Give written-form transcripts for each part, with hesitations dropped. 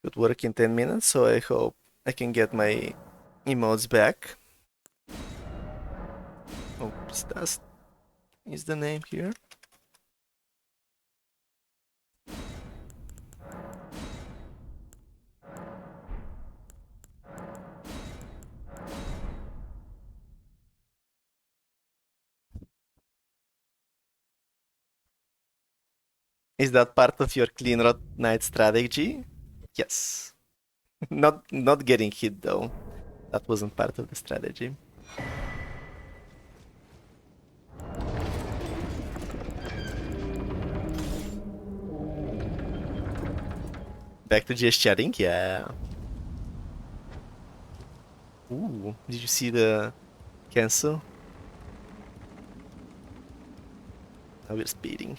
Could work in 10 minutes, so I hope I can get my emotes back. Oops, that is the name here. Is that part of your Cleanrot Knight strategy? Yes. Not getting hit though. That wasn't part of the strategy. Back to just chatting? Yeah. Ooh, did you see the cancel? Now we're speeding.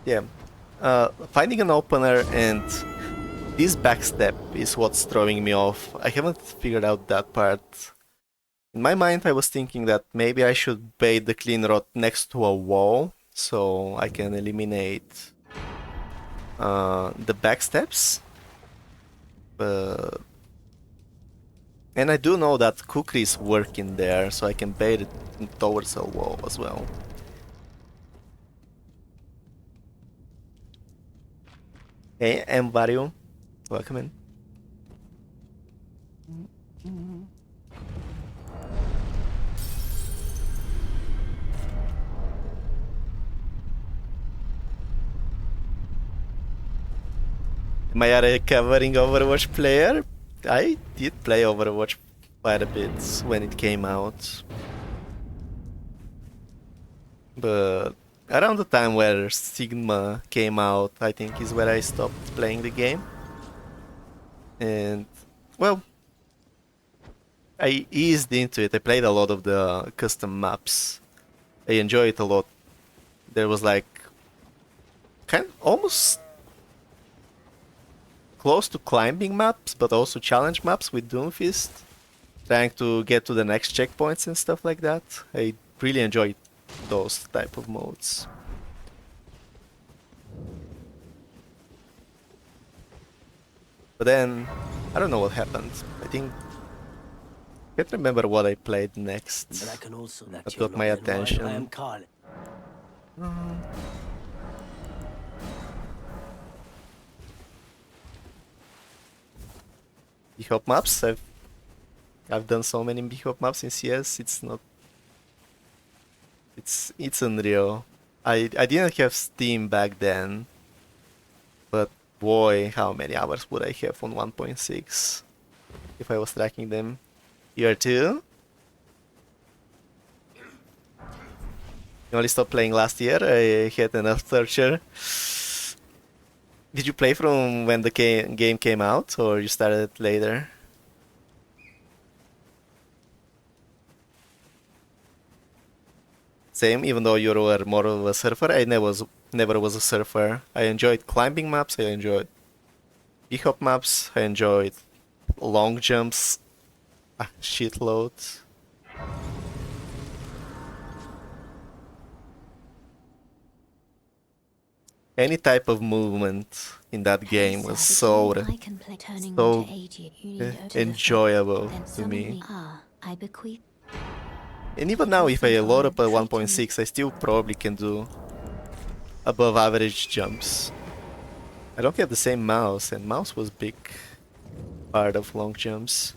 Yeah. Finding an opener and this backstep is what's throwing me off. I haven't figured out that part. In my mind, I was thinking that maybe I should bait the Cleanrot next to a wall so I can eliminate the backsteps. And I do know that cookeries work in there, so I can bait it towards a wall as well. Hey, Vario, welcome in. Am I a recovering Overwatch player? I did play Overwatch quite a bit when it came out. But around the time where Sigma came out, I think is where I stopped playing the game. And, well, I eased into it. I played a lot of the custom maps. I enjoyed it a lot. There was like almost close to climbing maps, but also challenge maps with Doomfist, trying to get to the next checkpoints and stuff like that. I really enjoyed those type of modes. But then, I don't know what happened. I can't remember what I played next. That got my attention. B-Hop maps? I've done so many B-Hop maps in CS, it's not... It's unreal. I didn't have Steam back then, but boy, how many hours would I have on 1.6 if I was tracking them. Year 2? You only stopped playing last year? I had enough torture. Did you play from when the game came out, or you started later? Same, even though you were more of a surfer, I never was a surfer. I enjoyed climbing maps, I enjoyed B-Hop maps, I enjoyed long jumps, a shitload. Any type of movement in that game was so enjoyable to me. And even now, if I load up a 1.6, I still probably can do above average jumps. I don't have the same mouse, and mouse was big part of long jumps.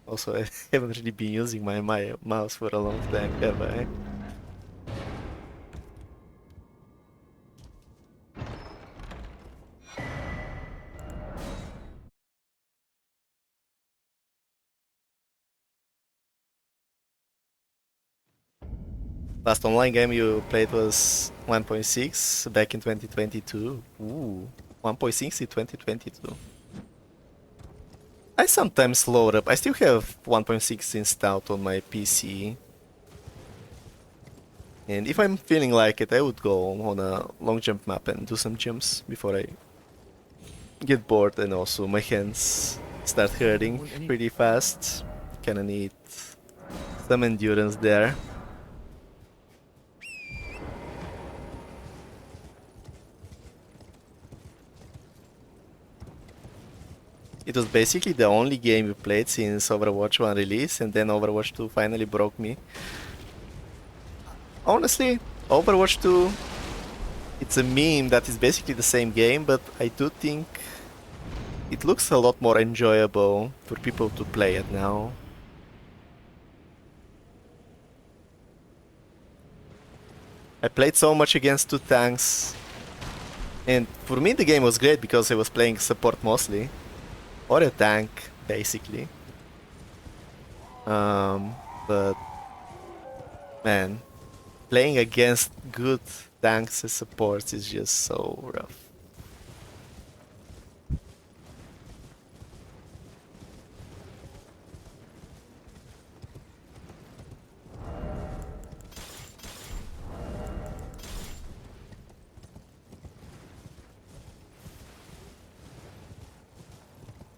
Also, I haven't really been using my mouse for a long time, have I? Last online game you played was 1.6 back in 2022. Ooh, 1.6 in 2022. I sometimes load up. I still have 1.6 installed on my PC. And if I'm feeling like it, I would go on a long jump map and do some jumps before I get bored, and also my hands start hurting pretty fast. Kinda need some endurance there. It was basically the only game we played since Overwatch 1 release, and then Overwatch 2 finally broke me. Honestly, Overwatch 2, it's a meme that is basically the same game, but I do think it looks a lot more enjoyable for people to play it now. I played so much against two tanks, and for me the game was great because I was playing support mostly, or a tank basically. But man, playing against good tanks as supports is just so rough.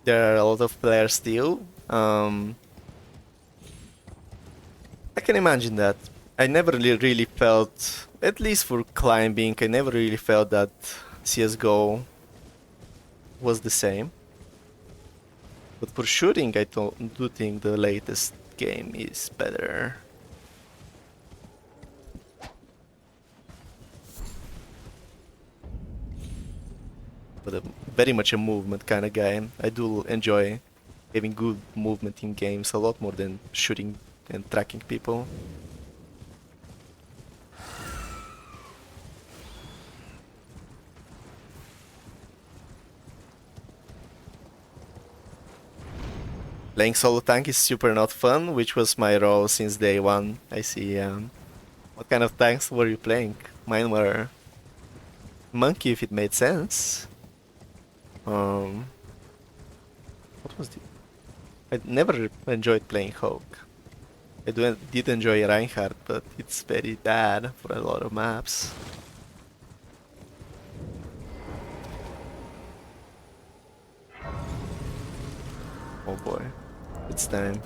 There are a lot of players still. I can imagine that. I never really felt, at least for climbing, I never really felt that CSGO was the same. But for shooting, I do think the latest game is better. But very much a movement kind of guy. I do enjoy having good movement in games a lot more than shooting and tracking people. Playing solo tank is super not fun, which was my role since day one. I see. What kind of tanks were you playing? Mine were monkey, if it made sense. What was the... I never enjoyed playing Hawk. I did enjoy Reinhardt, but it's very bad for a lot of maps. Oh boy, it's time.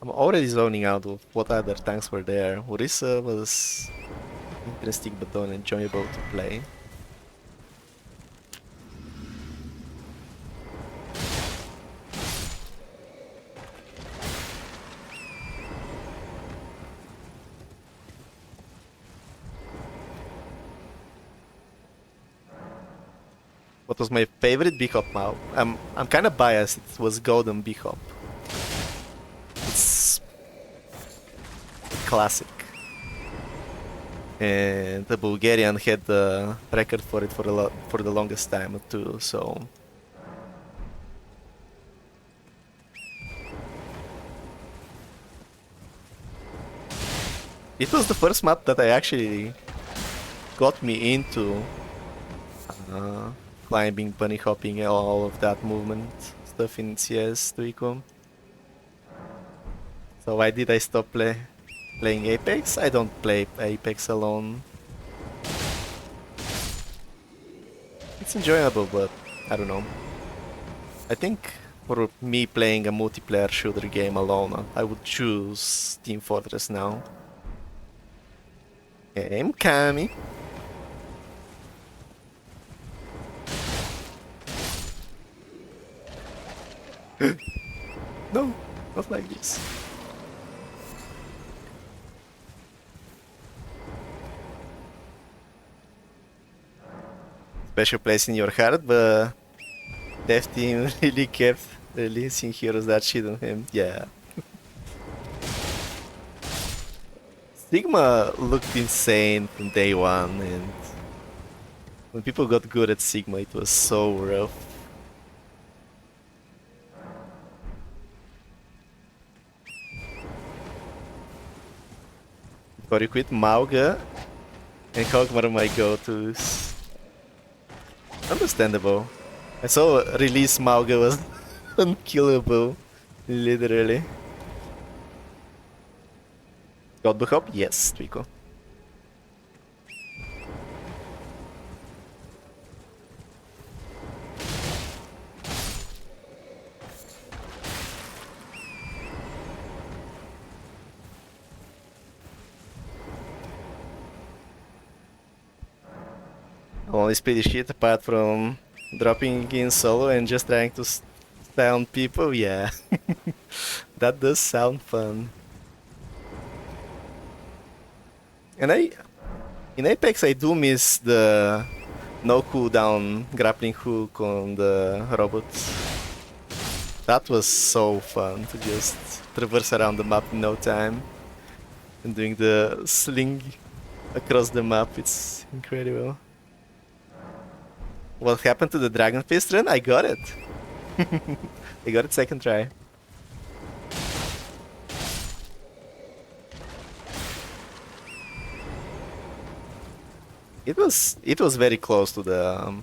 I'm already zoning out of what other tanks were there. Orisa was interesting but unenjoyable to play. What was my favorite B-Hop map? I'm kind of biased. It was Golem B-Hop. It's classic. And the Bulgarian had the record for it for the longest time too, so... It was the first map that I actually got me into climbing, bunny hopping, all of that movement stuff in CS to Eco. So why did I stop playing Apex? I don't play Apex alone. It's enjoyable, but I don't know. I think for me playing a multiplayer shooter game alone, I would choose Team Fortress now. I'm Kami. No, not like this. Special place in your heart, but Dev Team really kept releasing heroes that shit on him. Yeah. Sigma looked insane from day one, and when people got good at Sigma, it was so rough. Before you quit, Mauga and Kog'Maw are my go-tos. Understandable. I saw release Mauga was unkillable, literally. God Hop? Yes, Trico. Only pretty shit apart from dropping in solo and just trying to stun people, yeah. That does sound fun. And in Apex I do miss the no cooldown grappling hook on the robots. That was so fun to just traverse around the map in no time and doing the sling across the map, it's incredible. What happened to the Dragon Fist run? I got it! I got it second try. It was very close to the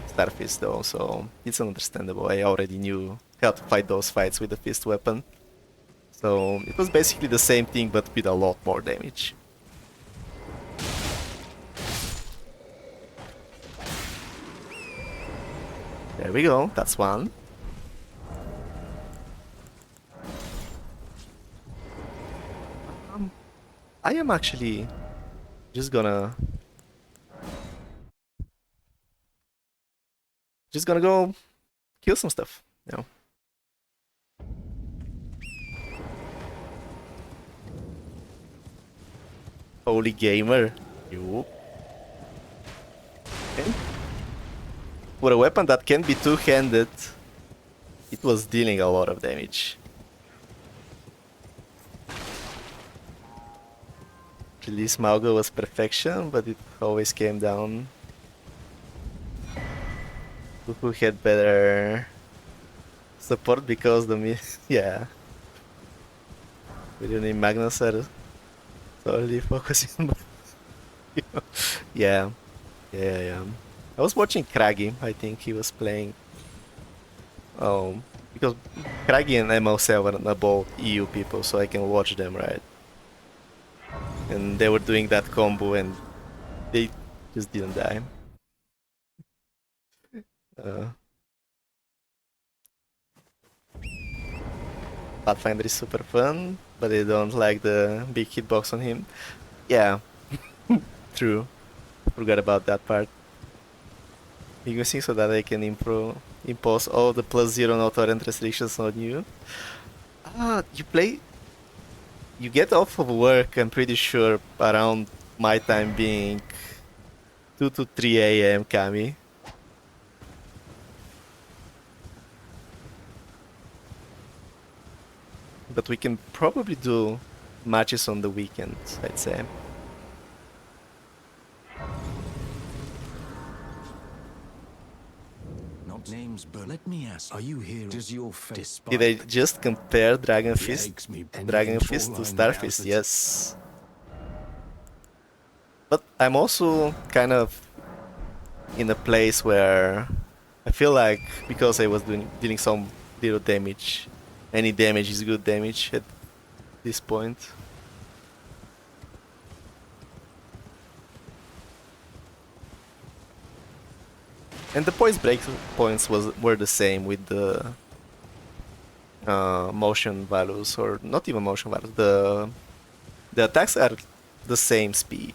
Star Fist though, so it's understandable. I already knew how to fight those fights with the fist weapon. So it was basically the same thing but with a lot more damage. There we go, that's one. I am actually just gonna go kill some stuff, you know. Holy gamer. You. Okay. For a weapon that can be two-handed, it was dealing a lot of damage. Release Mauga was perfection, but it always came down to who had better support because yeah. We need Magnus are totally focusing on yeah. I was watching Craggy, I think he was playing. Because Craggy and MO7 are both EU people, so I can watch them, right? And they were doing that combo and they just didn't die. Pathfinder is super fun, but I don't like the big hitbox on him. Yeah, true. Forgot about that part. Using so that I can impose all the +0 no torrent restrictions on you. You get off of work, I'm pretty sure, around my time being 2 to 3 AM, Kami. But we can probably do matches on the weekends, I'd say. Names, but let me ask, are you here? Does your face Did I just compare Dragon Fist to Star Fist? Yes. But I'm also kind of in a place where I feel like because I was dealing some little damage, any damage is good damage at this point. And the break points were the same with the motion values, or not even motion values. The attacks are the same speed.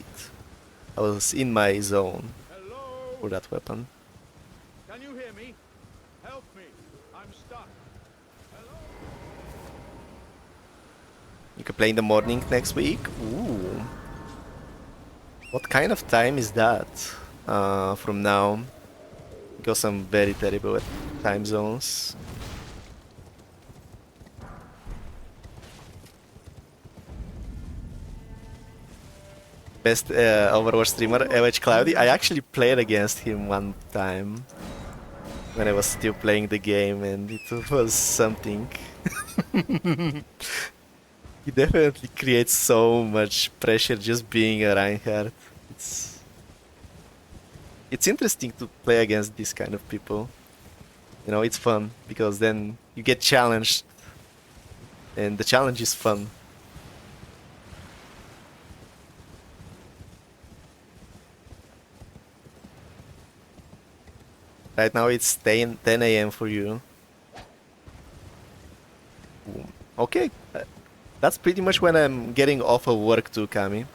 I was in my zone for that weapon. Can you hear me? Help me! I'm stuck. Hello? You can play in the morning next week. Ooh. What kind of time is that from now? Because I'm very terrible at time zones. Best Overwatch streamer, LH Cloudy. I actually played against him one time when I was still playing the game, and it was something. He definitely creates so much pressure just being a Reinhardt. It's interesting to play against these kind of people. You know, it's fun because then you get challenged and the challenge is fun. Right now it's 10 AM for you. Okay, that's pretty much when I'm getting off of work too, Kami.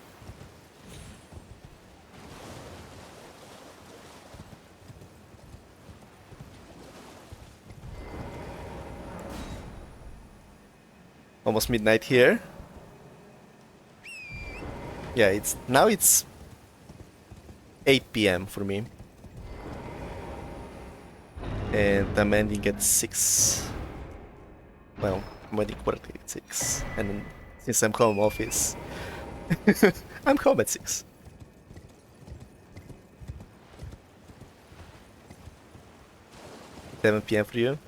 Almost midnight here. Yeah, it's 8 p.m. for me. And I'm ending at 6. Well, I'm ending quarterly at 6. And then, since I'm home office, I'm home at 6. Seven p.m. for you.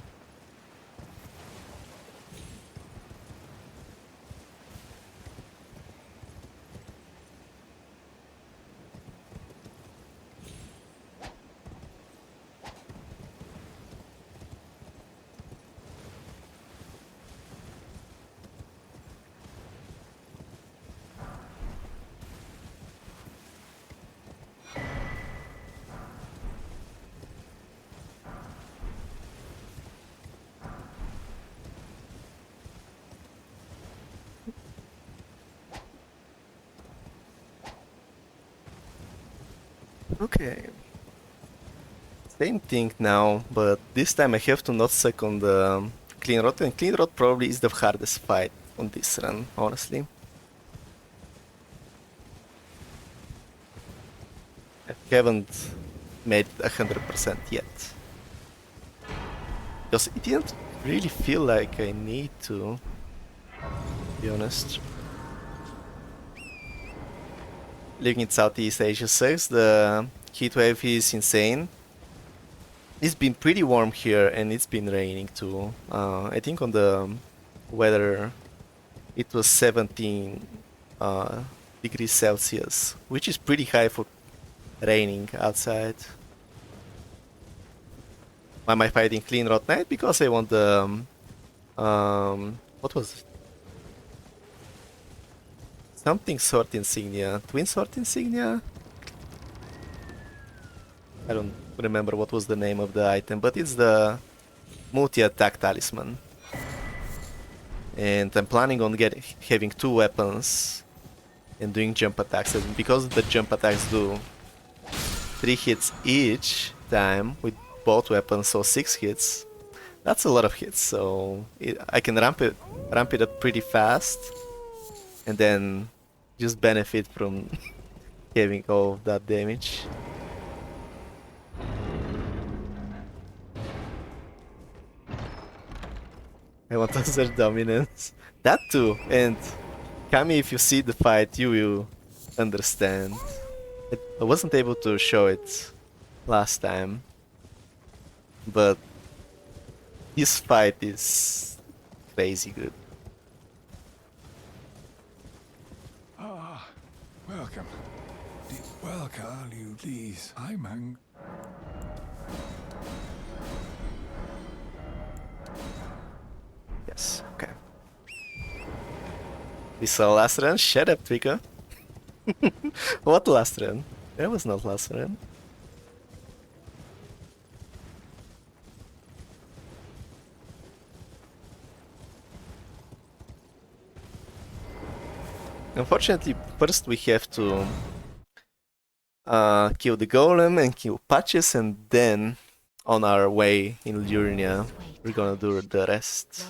Okay. Same thing now, but this time I have to not suck on the Cleanrot, and Cleanrot probably is the hardest fight on this run, honestly. I haven't made it 100% yet. Because it didn't really feel like I need to be honest. Living in Southeast Asia sucks, the heatwave is insane. It's been pretty warm here and it's been raining too. I think on the weather it was 17 degrees Celsius, which is pretty high for raining outside. Why am I fighting Cleanrot Knight? Because I want the what was it? Something sword insignia. Twin sword insignia? I don't remember what was the name of the item, but it's the multi-attack talisman. And I'm planning on having 2 weapons and doing jump attacks. And because the jump attacks do 3 hits each time with both weapons, so 6 hits. That's a lot of hits, so I can ramp it up pretty fast. And then just benefit from having all of that damage. I want to assert dominance. That too, and Kami, if you see the fight, you will understand. I wasn't able to show it last time, but this fight is crazy good. Welcome. Welcome, you please. I'm Yes, okay. We saw last run? Shut up, Twika. What last run? That was not last run. Unfortunately, first we have to kill the Golem and kill Patches, and then on our way in Liurnia, we're gonna do the rest.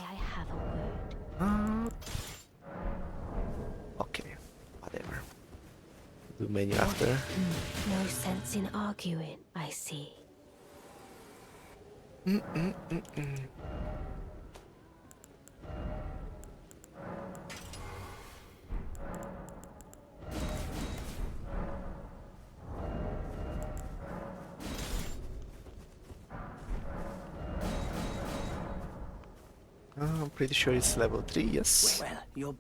Okay, whatever. Do menu after. No sense in arguing, I see. I'm pretty sure it's level 3, yes. well, you're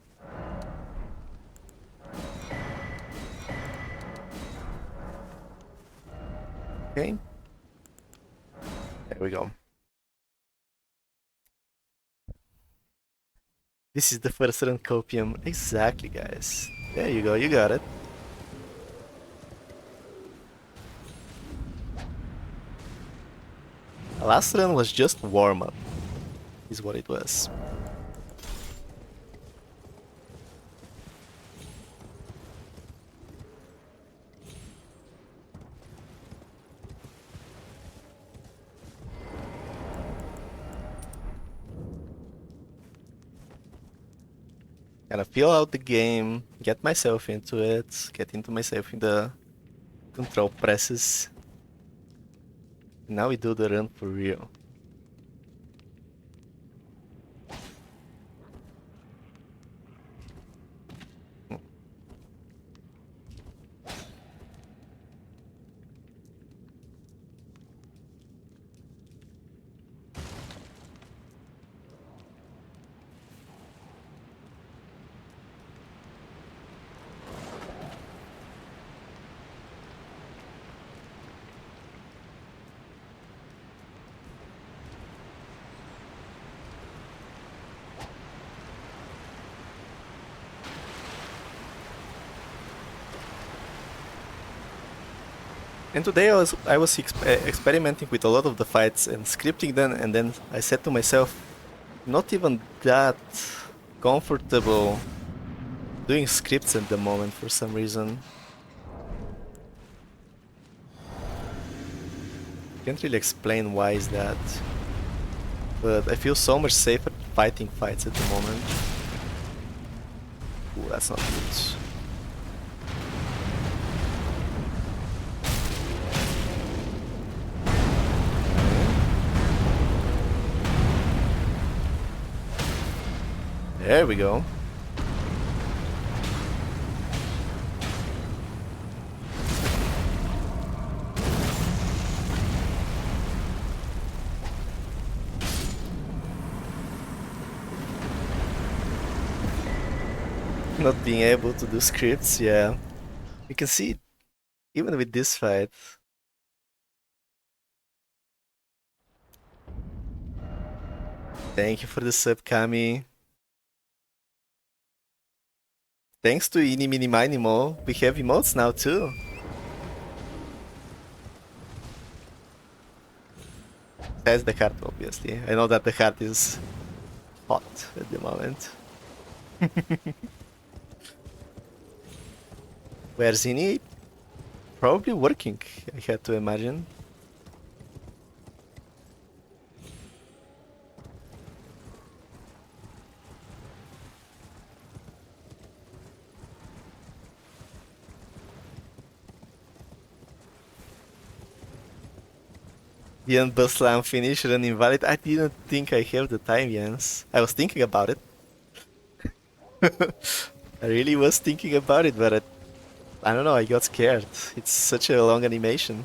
Okay. There we go. This is the first run copium. Exactly, guys. There you go, you got it. Last run was just warm-up, is what it was. kind of feel out the game, get myself into it, get into myself in the control presses. Now we do the run for real. And today I was experimenting with a lot of the fights and scripting them, and then I said to myself, not even that comfortable doing scripts at the moment for some reason. Can't really explain why is that, but I feel so much safer fighting fights at the moment. Ooh, that's not good. There we go. Not being able to do scripts, yeah. You can see it even with this fight. Thank you for the sub, Kami. Thanks to Eeny Meeny Miny Mo, we have emotes now too. That's the heart, obviously. I know that the heart is hot at the moment. Where's Eeny? Probably working, I had to imagine. Gideon Buslam finish run invalid. I didn't think I have the time, Jens. I was thinking about it. I really was thinking about it, but I don't know, I got scared. It's such a long animation.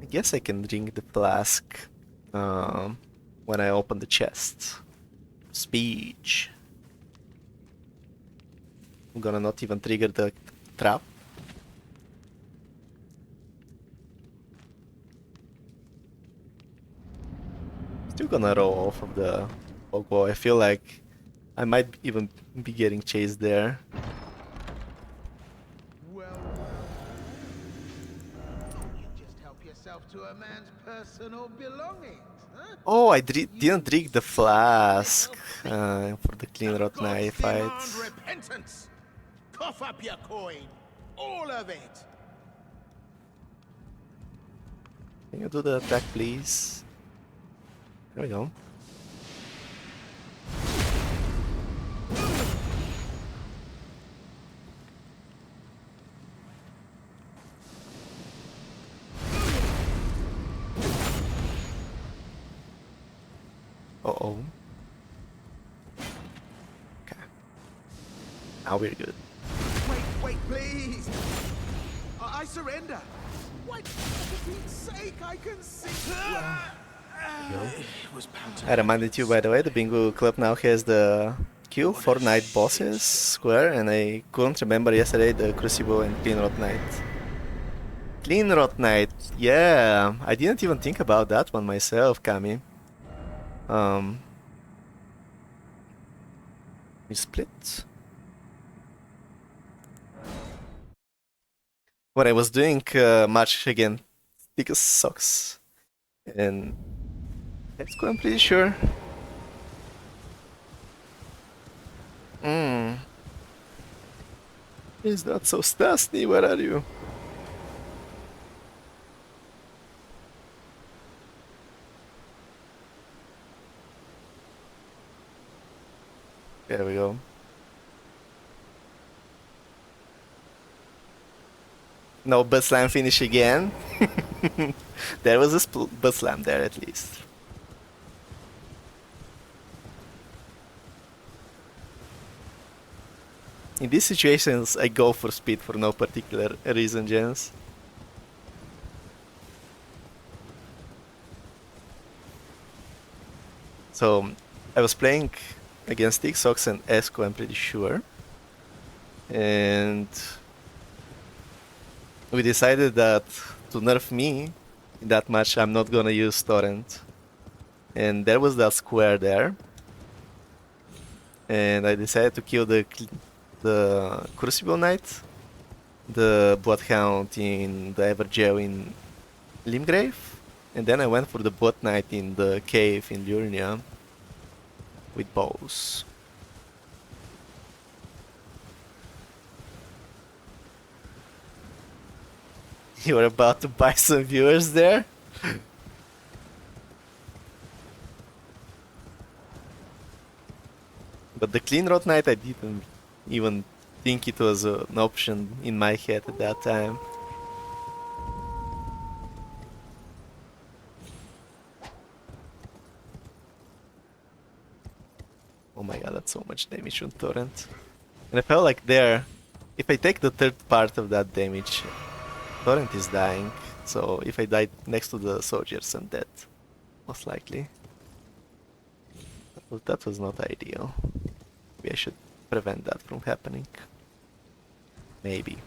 I guess I can drink the flask when I open the chest. Speech. I'm gonna not even trigger the trap. Still gonna roll off of the Pogbo. I feel like I might even be getting chased there. To a man's personal belongings, huh? Oh, I didn't drink the flask for the Cleanrot Knight fight. Repentance. Cough up your coin, all of it. Can you do the attack, please? There we go. Uh-oh. Okay. Now we're good. Wait, please. I surrender. Wait, for Pete's sake, I can see. I reminded you, by the way, the Bingo Club now has the queue for night bosses square, and I couldn't remember yesterday the Crucible and Cleanrot Knight. Cleanrot Knight, yeah, I didn't even think about that one myself, Kami. We split. When I was doing match again, because sucks. And let's go, I'm pretty sure. Is that so Stasny? Where are you? There we go. No butt slam finish again. There was a butt slam there at least. In these situations, I go for speed for no particular reason, Jens. So, I was playing against Ixox and Esco, I'm pretty sure. And we decided that to nerf me in that match, I'm not gonna use Torrent. And there was that square there. And I decided to kill the Crucible Knight, the Bloodhound in the Evergel in Limgrave, and then I went for the Blood Knight in the cave in Liurnia with bows. You were about to buy some viewers there? But the Cleanrot Knight, I didn't even think it was an option in my head at that time. Oh my god, that's so much damage on Torrent. And I felt like there, if I take the third part of that damage, Torrent is dying. So if I die next to the soldiers, I'm dead. Most likely. But that was not ideal. Maybe I should prevent that from happening. Maybe.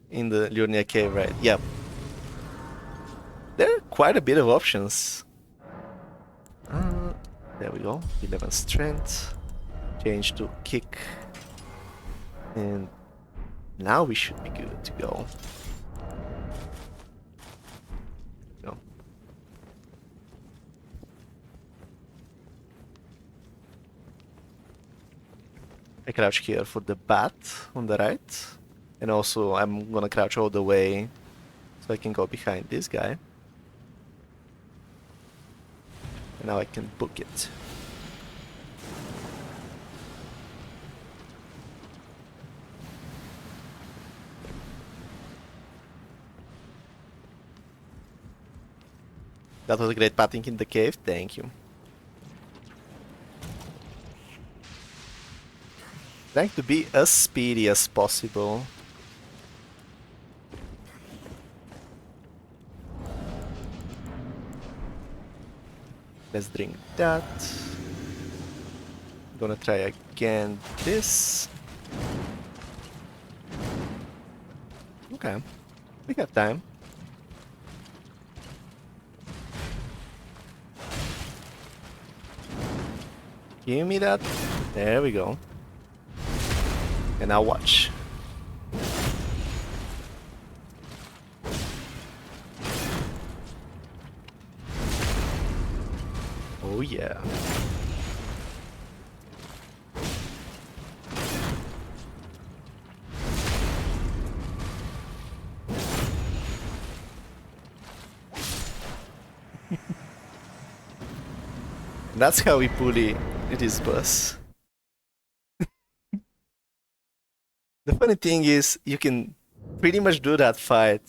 In the Liurnia cave, right? Yep. There are quite a bit of options. There we go. 11 strength. Change to kick. And now we should be good to go. No. I crouch here for the bat on the right. And also I'm gonna crouch all the way so I can go behind this guy. And now I can book it. That was a great patting in the cave, thank you. Trying to be as speedy as possible. Let's drink that. Gonna try again this. Okay, we got time. Give me that. There we go. And now watch. Oh yeah. That's how we bully this boss. The funny thing is, you can pretty much do that fight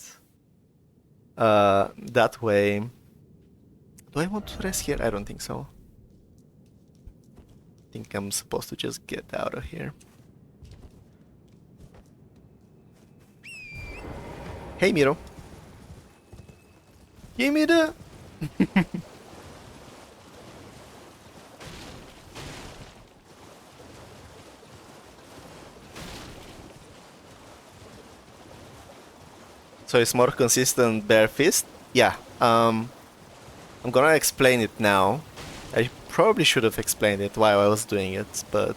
that way. Do I want to rest here? I don't think so. I think I'm supposed to just get out of here. Hey Miro. Give me the... So it's more consistent bare fist? Yeah. I'm gonna explain it now. I probably should have explained it while I was doing it, but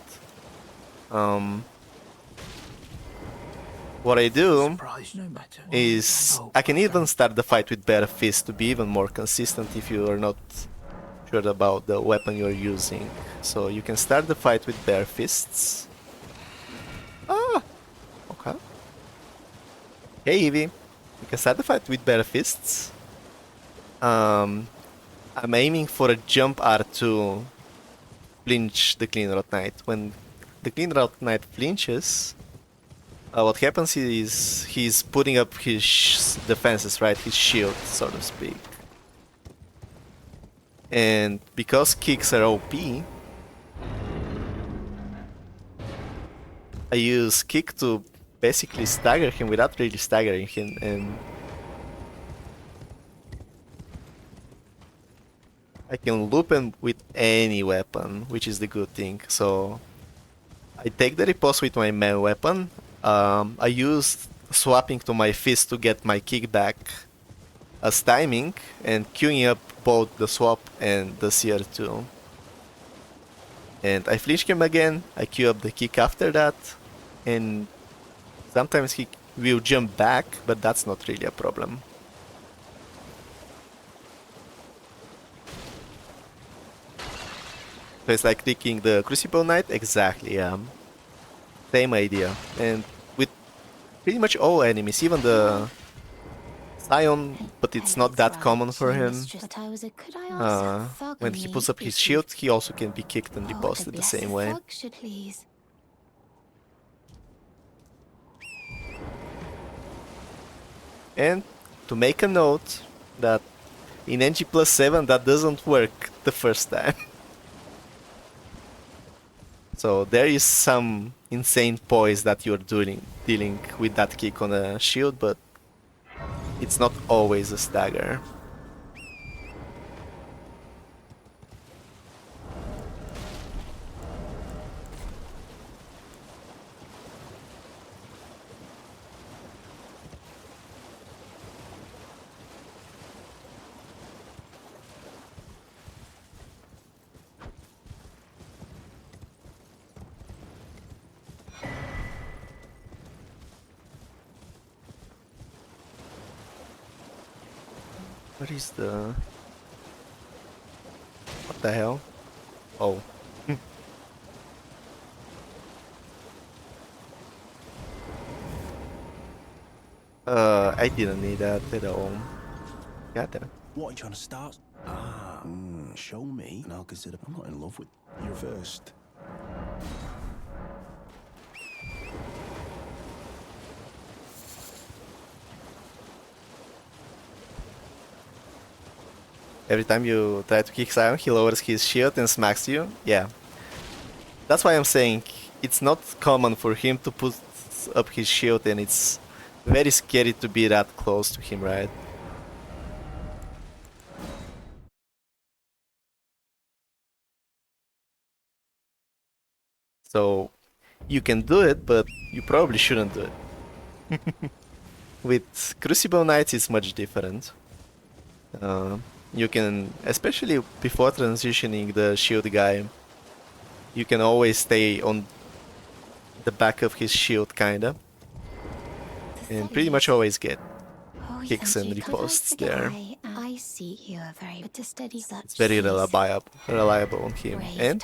what I do Surprise no matter. is I can even start the fight with bare fist to be even more consistent if you are not sure about the weapon you're using. So you can start the fight with bare fists. Ah, okay. Hey Evie, you can start the fight with bare fists. I'm aiming for a jump R to flinch the Cleanrot Knight. When the Cleanrot Knight flinches, what happens is he's putting up his defenses, right? His shield, so to speak. And because kicks are OP, I use kick to basically stagger him without really staggering him, and I can loop him with any weapon, which is the good thing. So I take the riposte with my main weapon. I use swapping to my fist to get my kick back as timing, and queuing up both the swap and the CR2. And I flinch him again, I queue up the kick after that, and sometimes he will jump back, but that's not really a problem. So it's like clicking the Crucible Knight? Exactly, yeah. Same idea. And with pretty much all enemies, even the Scion, but it's not that common for him. When he puts up his shield, he also can be kicked and riposted the same way. And to make a note that in NG plus 7 that doesn't work the first time. So there is some insane poise that you're dealing with that kick on a shield, but it's not always a stagger. What is the... What the hell? Oh. I didn't need that at all. Got that. What are you trying to start? Show me, and I'll consider. I'm not in love with you first. Every time you try to kick Sion, he lowers his shield and smacks you. Yeah. That's why I'm saying it's not common for him to put up his shield, and it's very scary to be that close to him, right? So you can do it, but you probably shouldn't do it. With Crucible Knights it's much different. You can, especially before transitioning the shield guy, you can always stay on the back of his shield kinda, and pretty much always get kicks and riposts there. It's very reliable on him. And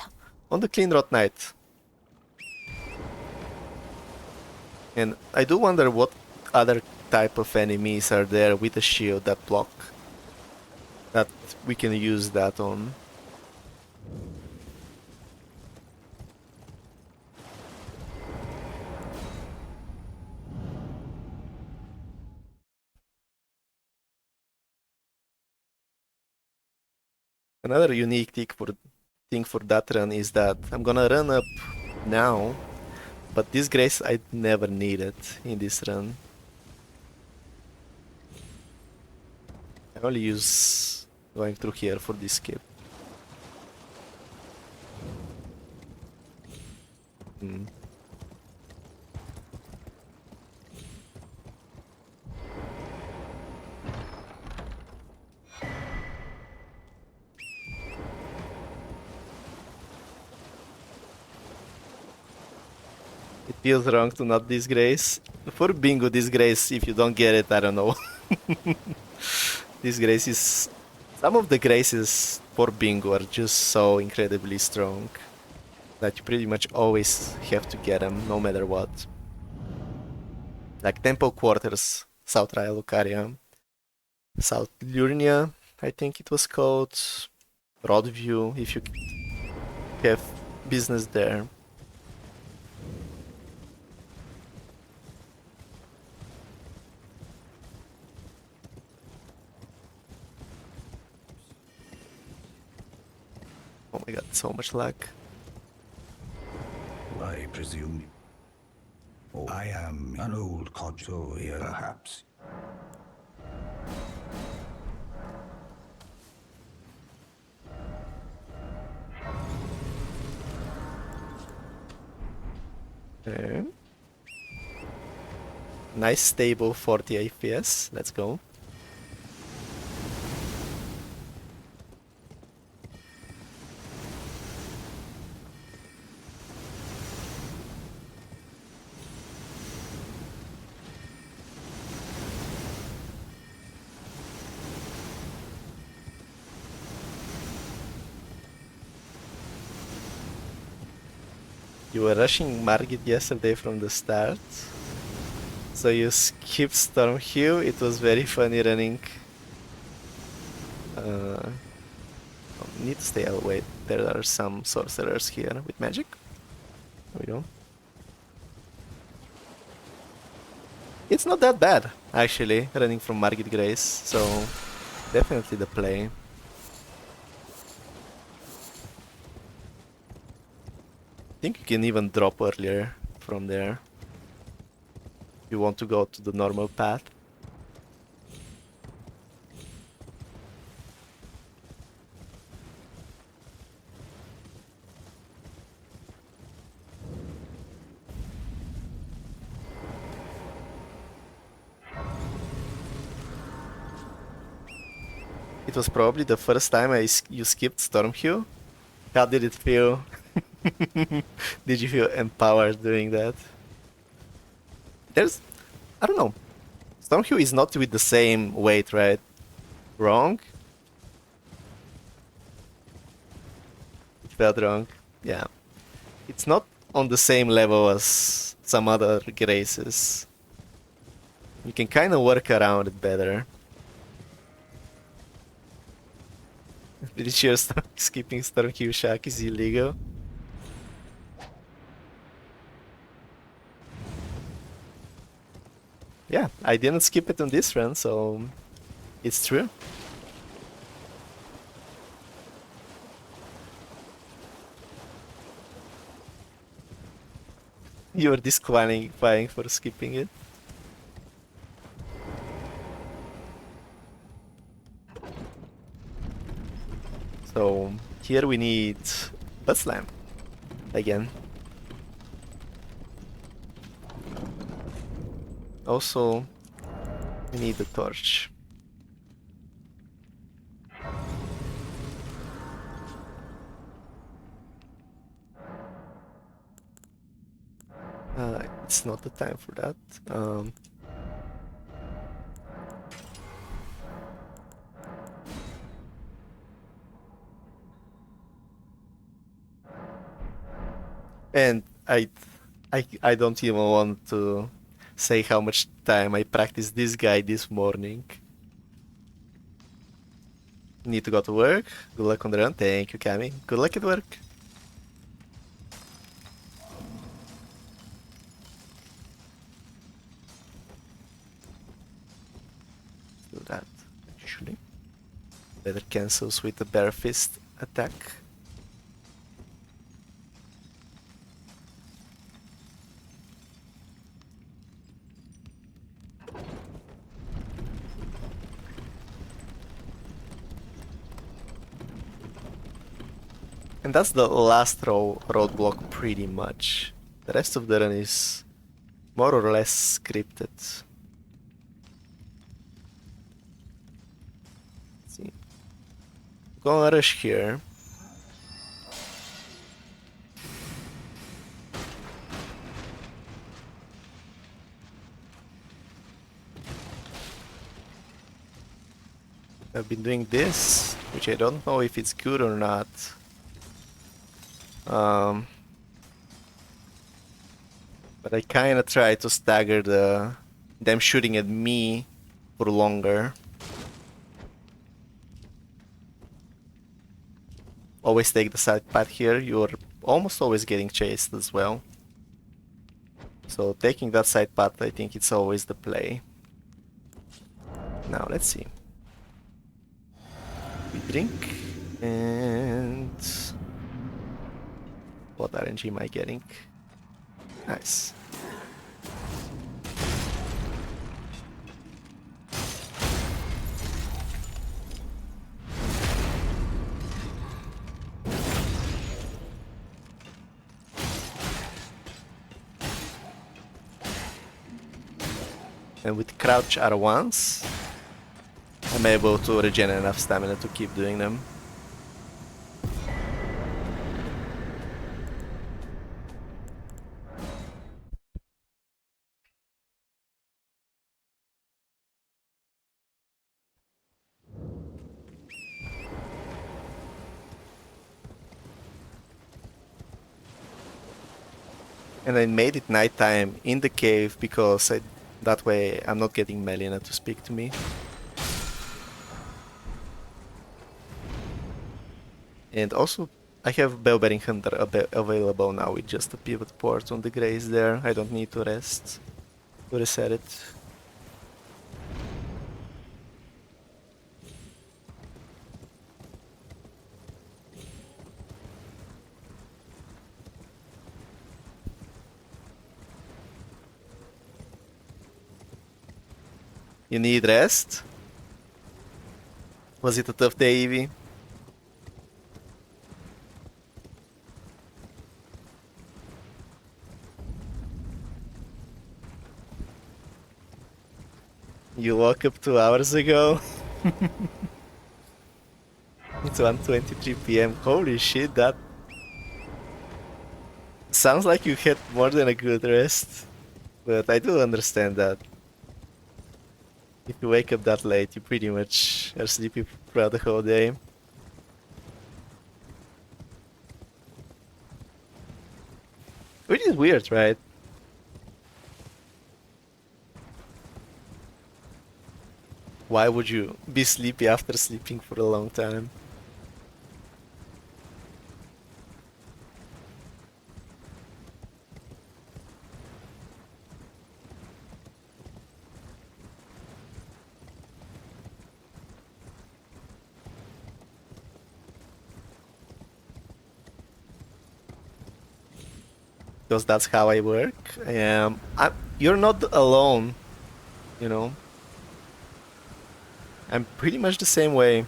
on the Cleanrot Knight. And I do wonder what other type of enemies are there with a shield that block, that we can use that on. Another unique thing for that run is that I'm gonna run up now, but this grace I never needed in this run. I only use going through here for this skip. Feels wrong to not disgrace. For bingo, disgrace, if you don't get it, I don't know. Disgrace is... Some of the graces for bingo are just so incredibly strong that you pretty much always have to get them, no matter what. Like Temple Quarters, South Raya Lucaria, South Lurnia, I think it was called, Broadview, if you have business there. Oh my god, so much luck. I presume. Oh, I am an old codger here, perhaps. Okay. Nice stable 40 FPS, let's go. You were rushing Margit yesterday from the start, so you skipped Stormhill. It was very funny running. Need to stay away. There are some sorcerers here with magic. There we go. It's not that bad, actually, running from Margit Grace, so definitely the play. I think you can even drop earlier from there. You want to go to the normal path. It was probably the first time you skipped Stormhill. How did it feel? Did you feel empowered doing that? I don't know. Stormhill is not with the same weight, right? Wrong? It felt wrong. Yeah. It's not on the same level as some other graces. You can kind of work around it better. Pretty sure skipping Stormhill Shack is illegal. Yeah, I didn't skip it on this run, so it's true. You were disqualifying for skipping it. So here we need Butt Slam again. Also, we need the torch. It's not the time for that. And I don't even want to say how much time I practiced this guy this morning. Need to go to work. Good luck on the run. Thank you, Cami. Good luck at work. Do that, actually. Better cancels with the bare fist attack. And that's the last roadblock pretty much. The rest of the run is more or less scripted. Let's see. Gonna rush here. I've been doing this, which I don't know if it's good or not. But I kinda try to stagger them shooting at me for longer. Always take the side path here, you're almost always getting chased as well. So taking that side path, I think it's always the play. Now let's see. We drink, and what RNG am I getting? Nice. And with crouch R1s, I'm able to regenerate enough stamina to keep doing them. And I made it nighttime in the cave because that way I'm not getting Melina to speak to me. And also, I have Bellbearing Hunter available now with just a pivot port on the Grace there. I don't need to reset it. You need rest? Was it a tough day, Evie? You woke up 2 hours ago? It's 1:23 PM. Holy shit, that sounds like you had more than a good rest. But I do understand that. If you wake up that late, you pretty much are sleepy throughout the whole day. Which is weird, right? Why would you be sleepy after sleeping for a long time? Because that's how I work. You're not alone, you know. I'm pretty much the same way.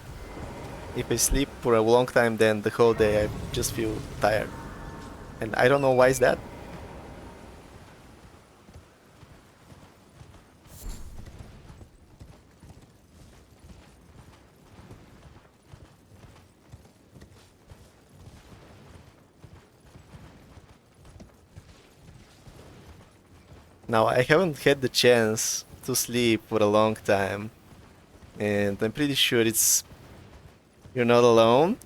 If I sleep for a long time, then the whole day I just feel tired. And I don't know why is that. Now, I haven't had the chance to sleep for a long time, and I'm pretty sure you're not alone.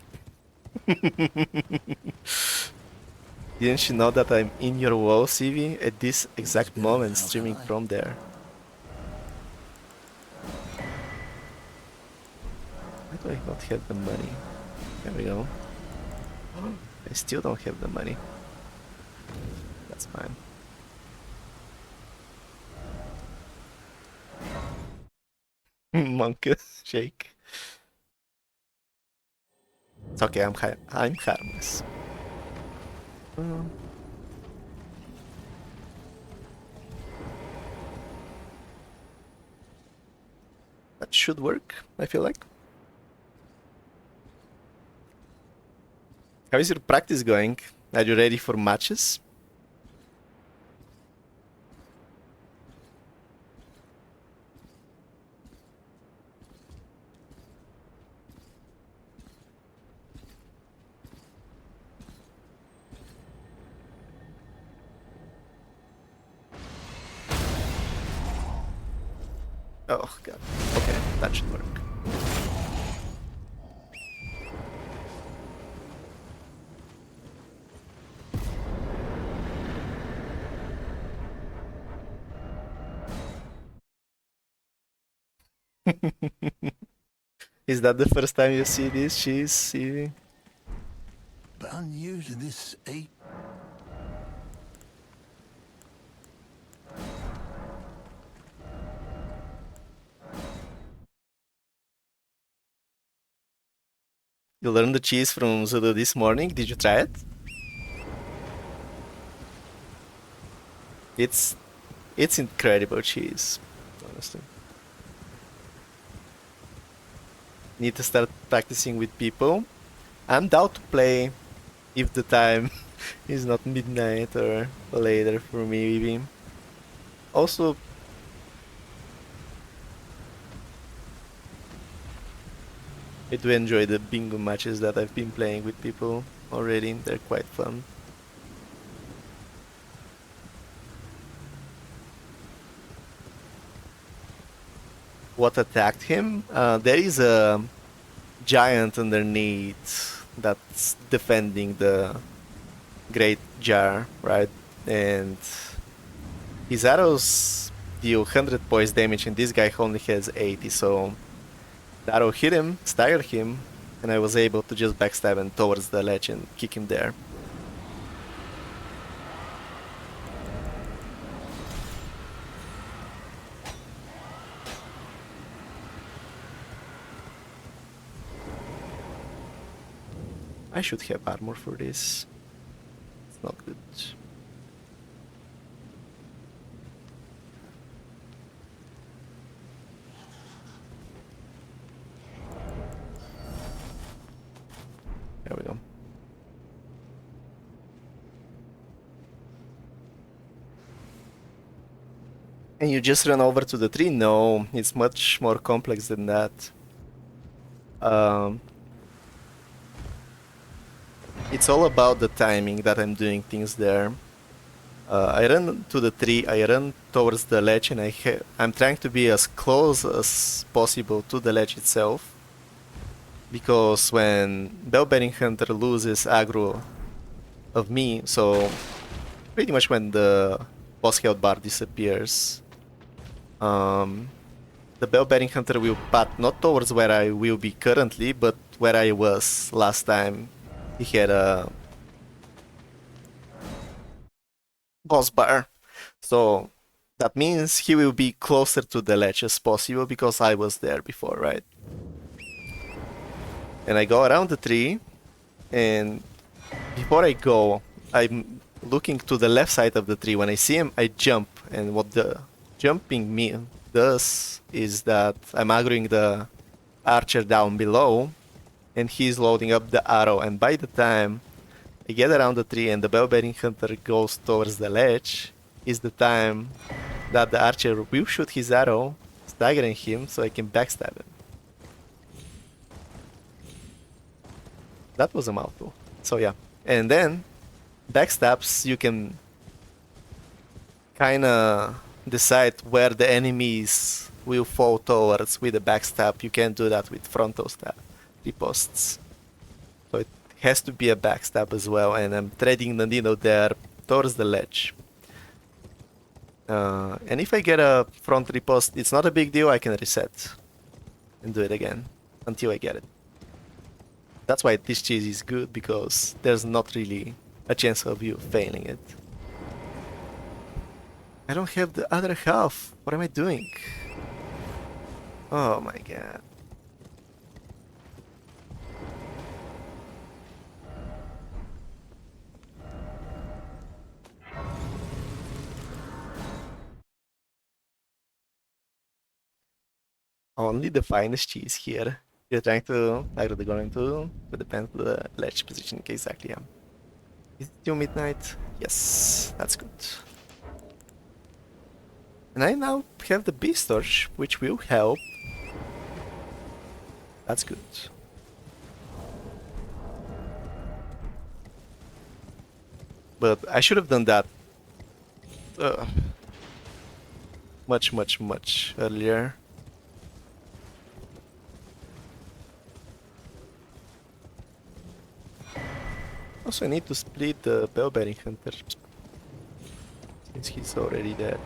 Didn't you know that I'm in your wall, CV, at this exact moment, streaming from there? Why do I not have the money? There we go. I still don't have the money. That's fine. Monk shake. It's okay, I'm harmless. That should work, I feel like. How is your practice going? Are you ready for matches? Oh god. Okay, that should work. Is that the first time you see this cheese? See? But I'm new to this ape. You learned the cheese from Zulu this morning. Did you try it? It's incredible cheese, honestly. Need to start practicing with people. I'm down to play if the time is not midnight or later for me even. Also, I do enjoy the bingo matches that I've been playing with people already. They're quite fun. What attacked him? There is a giant underneath that's defending the great jar, right? And his arrows deal 100 points damage and this guy only has 80, so the arrow hit him, staggered him, and I was able to just backstab him towards the ledge and kick him there. I should have armor for this. It's not good. There we go. And you just run over to the tree? No, it's much more complex than that. It's all about the timing that I'm doing things there. I run to the tree, I run towards the ledge, and I'm trying to be as close as possible to the ledge itself. Because when Bellbearing Hunter loses aggro of me, so pretty much when the boss health bar disappears, the Bellbearing Hunter will path not towards where I will be currently, but where I was last time he had a boss bar. So that means he will be closer to the ledge as possible because I was there before, right? And I go around the tree, and before I go, I'm looking to the left side of the tree. When I see him, I jump, and what the jumping me does is that I'm aggroing the archer down below, and he's loading up the arrow, and by the time I get around the tree and the Bellbearing Hunter goes towards the ledge, is the time that the archer will shoot his arrow, staggering him so I can backstab him. That was a mouthful. So yeah. And then, backstabs, you can kinda decide where the enemies will fall towards with a backstab. You can't do that with frontal stab riposts. So it has to be a backstab as well, and I'm threading the needle there towards the ledge. And if I get a front riposte, it's not a big deal, I can reset and do it again until I get it. That's why this cheese is good, because there's not really a chance of you failing it. I don't have the other half. What am I doing? Oh my god. Only the finest cheese here. You're trying to aggro the Golem to put the pen to the ledge position. Exactly, yeah. Is it still midnight? Yes, that's good. And I now have the Beast Torch, which will help. That's good. But I should have done that much earlier. Also, I need to split the Bellbearing Hunter since he's already dead.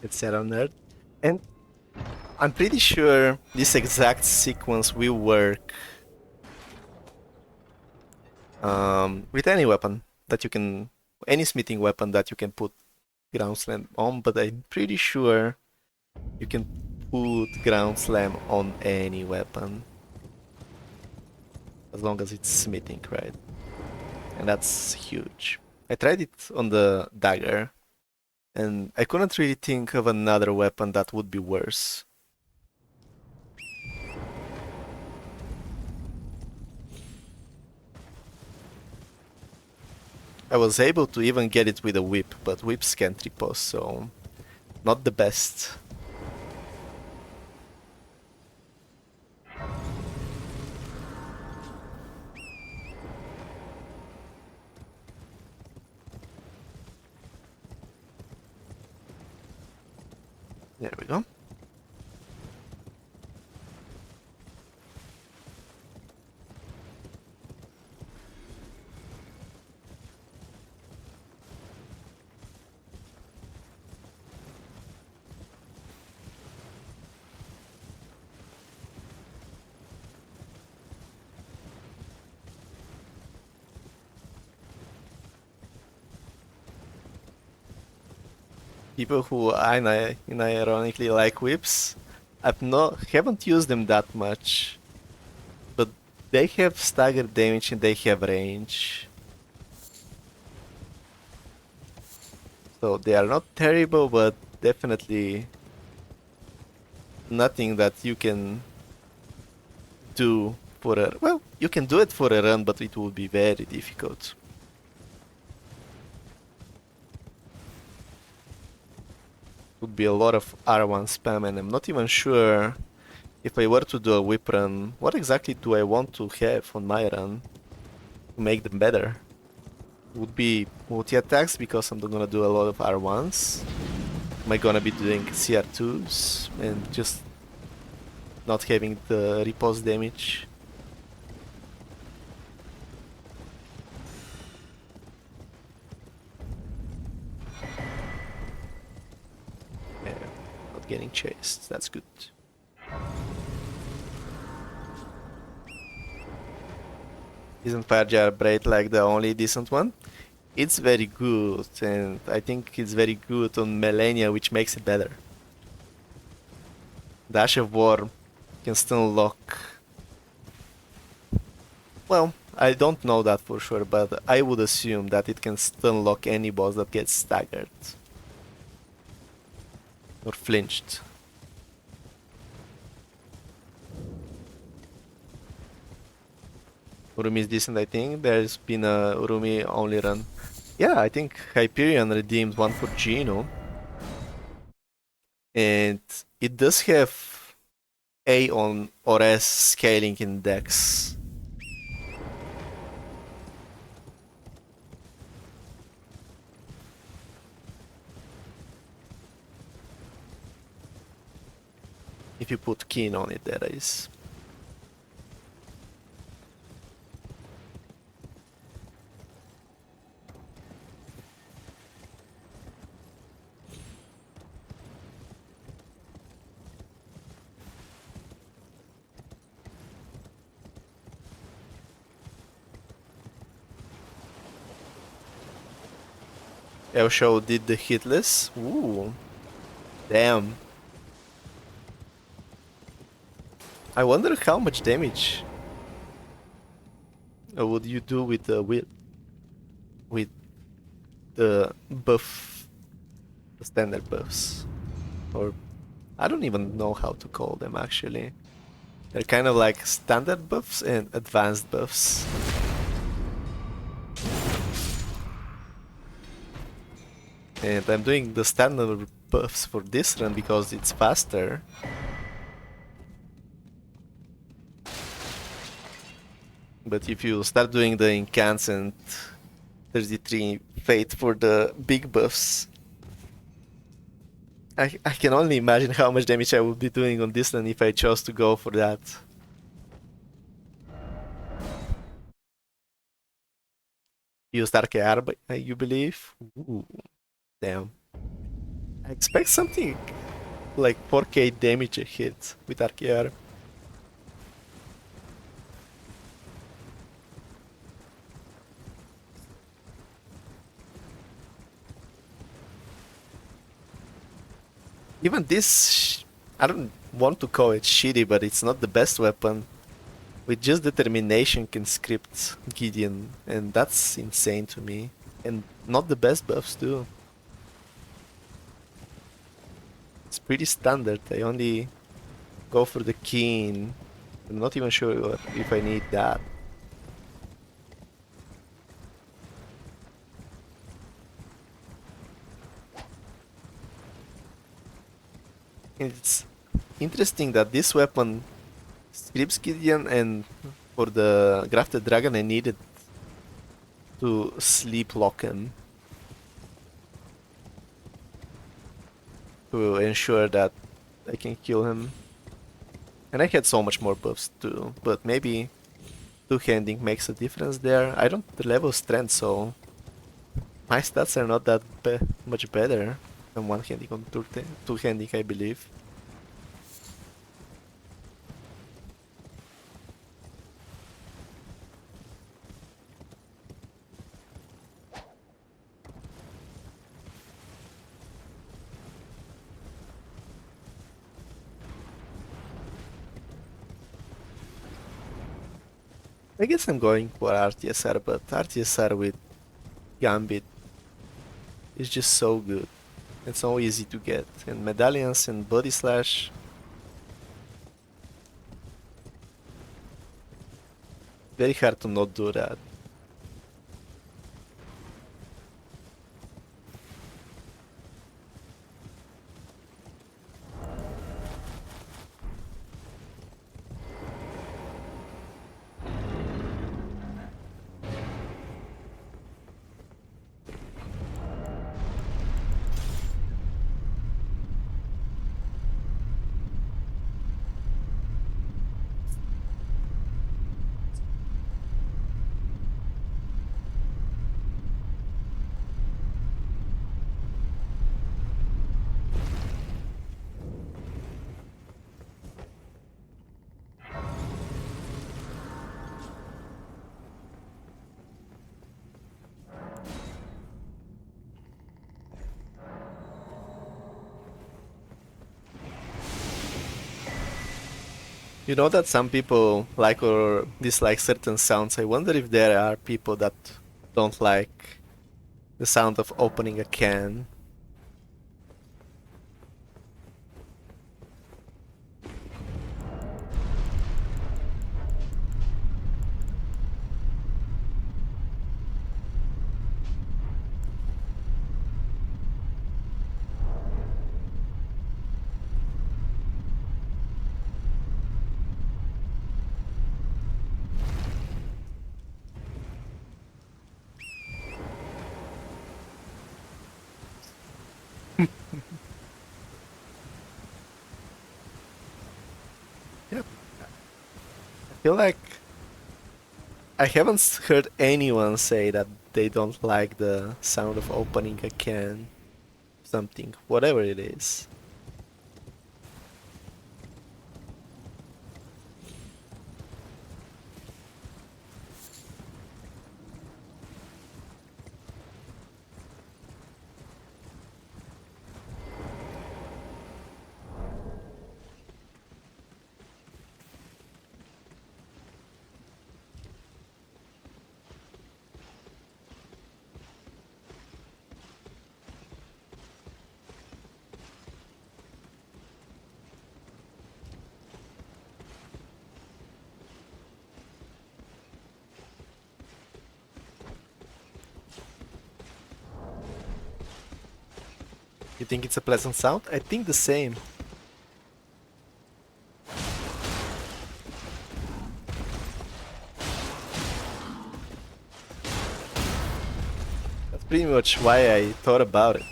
It's set on Earth. And I'm pretty sure this exact sequence will work with any weapon that you can, any smithing weapon that you can put ground slam on, but I'm pretty sure you can put ground slam on any weapon as long as it's smithing, right? And that's huge. I tried it on the dagger and I couldn't really think of another weapon that would be worse. I was able to even get it with a whip, but whips can't riposte, so not the best. There we go. People who ironically like whips, haven't used them that much, but they have stagger damage and they have range. So they are not terrible, but definitely nothing that you can do for a... Well, you can do it for a run, but it will be very difficult. Would be a lot of R1 spam, and I'm not even sure if I were to do a whip run, what exactly do I want to have on my run to make them better? Would be multi-attacks because I'm gonna do a lot of R1s. Am I gonna be doing CR2s and just not having the riposte damage? Yeah, not getting chased, that's good. Isn't Fajar Braid like the only decent one? It's very good, and I think it's very good on Melania, which makes it better. Dash of War can still lock... Well, I don't know that for sure, but I would assume that it can still lock any boss that gets staggered. Or flinched. Urumi is decent, I think. There's been a Urumi only run. Yeah, I think Hyperion redeemed one for Gino. And it does have A on or S scaling index. If you put Keen on it, that is. Show did the hitless. Ooh. Damn. I wonder how much damage would you do with the with the buff, the standard buffs, or I don't even know how to call them actually. They're kind of like standard buffs and advanced buffs. And I'm doing the standard buffs for this run because it's faster. But if you start doing the incandescent 33 fate for the big buffs, I can only imagine how much damage I would be doing on this run if I chose to go for that. Used Archearb, you believe? Ooh, damn. I expect something like 4k damage a hit with Archaear. Even this, I don't want to call it shitty, but it's not the best weapon. With just determination can script Gideon, and that's insane to me. And not the best buffs too. It's pretty standard. I only go for the keen. I'm not even sure if I need that. It's interesting that this weapon scripts Gideon, and for the Grafted Dragon I needed to sleep lock him to ensure that I can kill him. And I had so much more buffs too, but maybe two-handing makes a difference there. I don't level strength, so my stats are not that much better than one-handing on two-handing, I believe. I guess I'm going for RTSR, but RTSR with Gambit is just so good. It's so easy to get. And medallions and body slash. Very hard to not do that. You know that some people like or dislike certain sounds. I wonder if there are people that don't like the sound of opening a can. Yep. I feel like I haven't heard anyone say that they don't like the sound of opening a can. Something, whatever it is. You think it's a pleasant sound? I think the same. That's pretty much why I thought about it.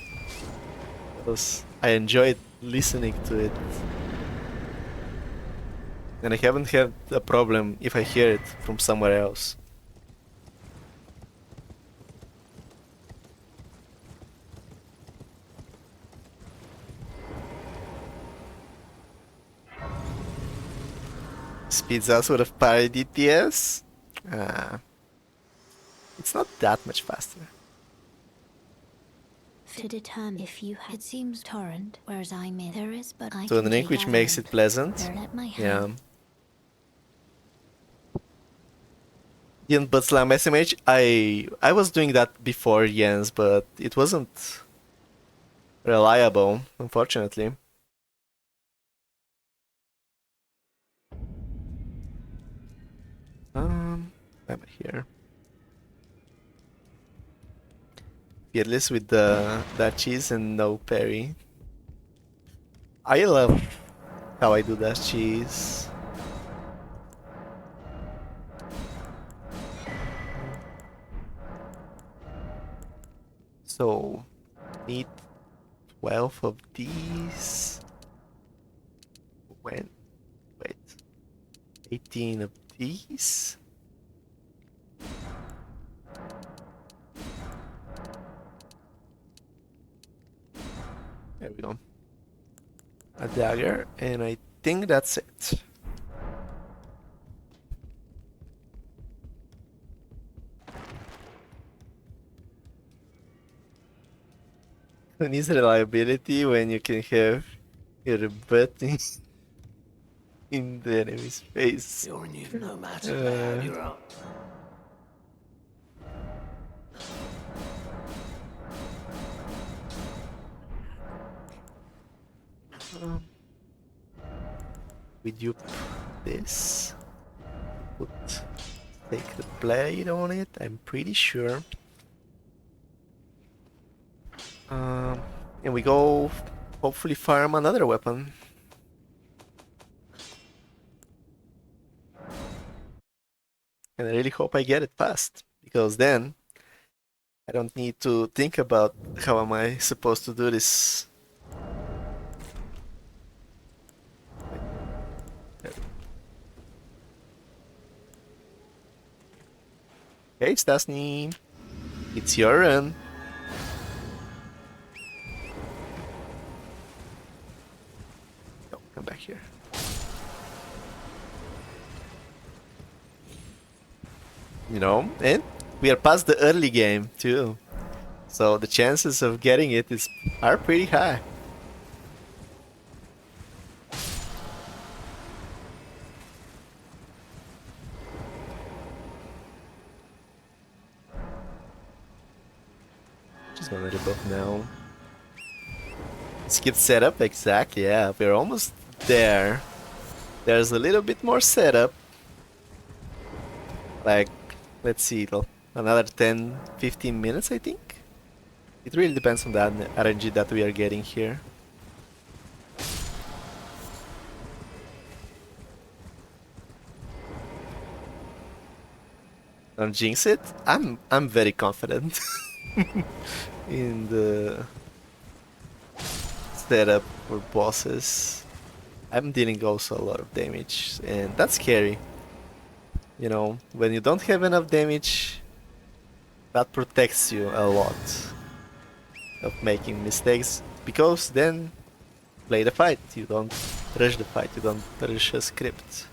Because I enjoyed listening to it. And I haven't had a problem if I hear it from somewhere else. Speeds us with a parry DPS. It's not that much faster. To determine if you had. It seems torrent, whereas I'm in. There is, but I So can the link take which out makes hand. it pleasant. They're at my Yeah. hand. Yen but slam SMH, I was doing that before Jens, but it wasn't reliable, unfortunately. I'm here. Fearless with the Dutchies and no parry. I love how I do Dutchies. So, need 12 of these. Wait, 18 of these. There we go. A dagger, and I think that's it. Who needs reliability when you can have your butt in the enemy's face? You're new no matter where you're up. We dupe this. Put Sacred Blade on it, I'm pretty sure. And we go hopefully farm another weapon. And I really hope I get it fast, because then I don't need to think about how am I supposed to do this. Okay, Stasny, it's your run. No, come back here. You know, and we are past the early game too, so the chances of getting it are pretty high. Just gonna rebuff now. Skip setup, exactly. Yeah, we're almost there. There's a little bit more setup. Like, let's see, another 10-15 minutes, I think. It really depends on the RNG that we are getting here. Don't jinx it. I'm very confident in the setup for bosses. I'm dealing also a lot of damage, and that's scary. You know, when you don't have enough damage, that protects you a lot of making mistakes, because then play the fight. You don't rush the fight, you don't rush a script.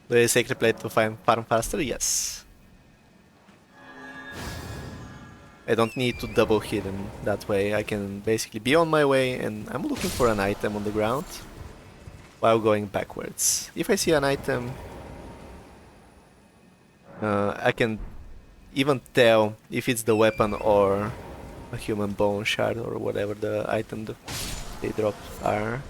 The Sacred Blade to farm faster? Yes. I don't need to double hit him that way. I can basically be on my way, and I'm looking for an item on the ground while going backwards. If I see an item, I can even tell if it's the weapon or a human bone shard or whatever the item they drop are.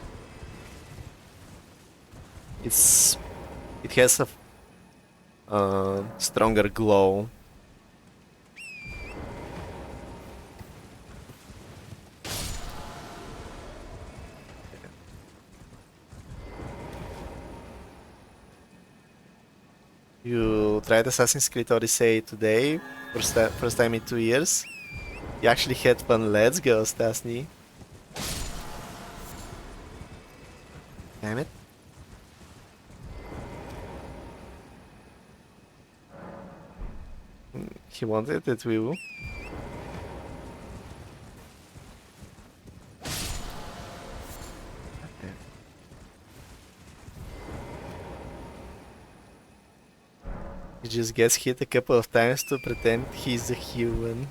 It has a stronger glow. You tried Assassin's Creed Odyssey today, first time in 2 years. You actually had fun. Let's go, Stasny. Damn it. He wanted it, we will. He just gets hit a couple of times to pretend he's a human.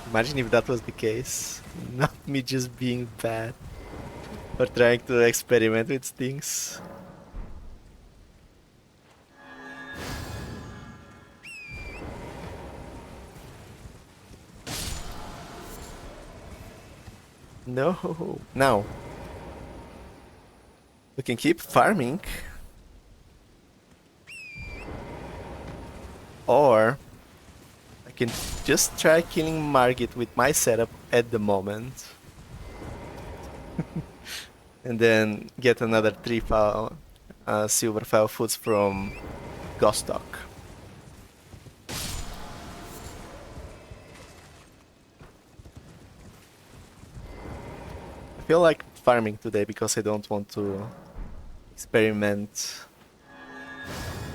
Imagine if that was the case. Not me just being bad. Or trying to experiment with things. No. Now. We can keep farming. Or I can just try killing Margit with my setup at the moment. And then get another 3 silver file foods from Gostock. I feel like farming today because I don't want to experiment.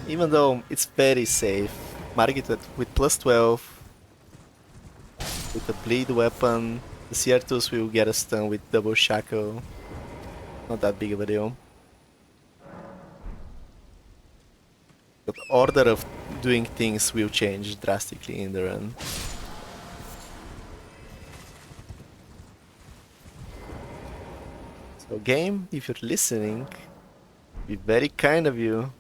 Even though it's very safe. Margit with plus 12. With a bleed weapon. The CR2s will get a stun with double shackle. Not that big of a deal. But order of doing things will change drastically in the run. So game, if you're listening, be very kind of you.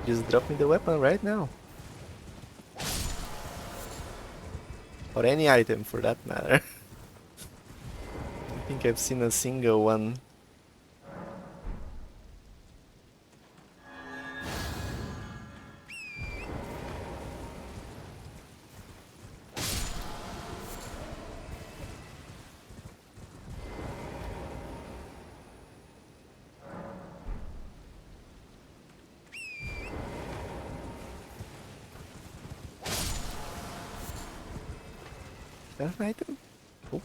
Just drop me the weapon right now. Or any item for that matter. I don't think I've seen a single one. An item? Oh.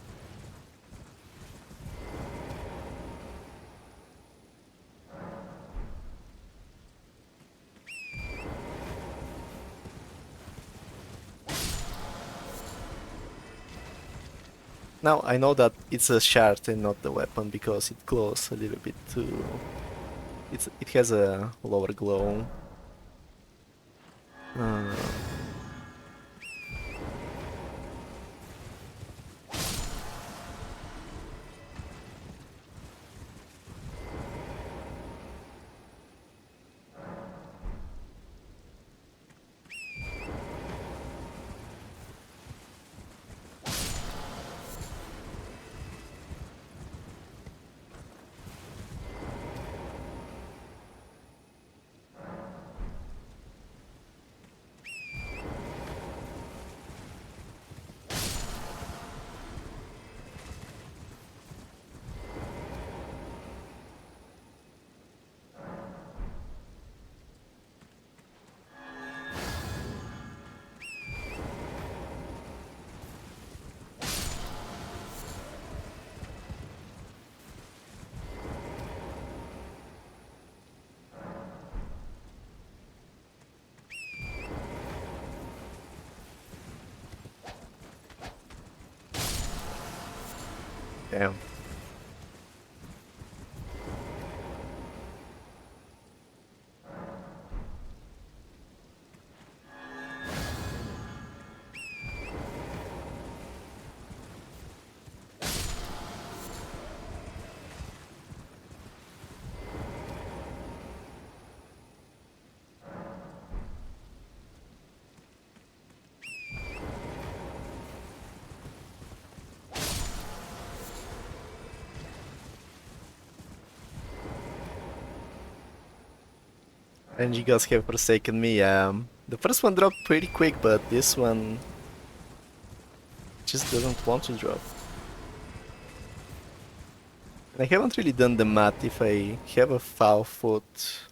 Now I know that it's a shard and not the weapon because it glows a little bit too. It has a lower glow. Damn. And you guys have forsaken me. The first one dropped pretty quick, but this one just doesn't want to drop. And I haven't really done the math if I have a foul foot.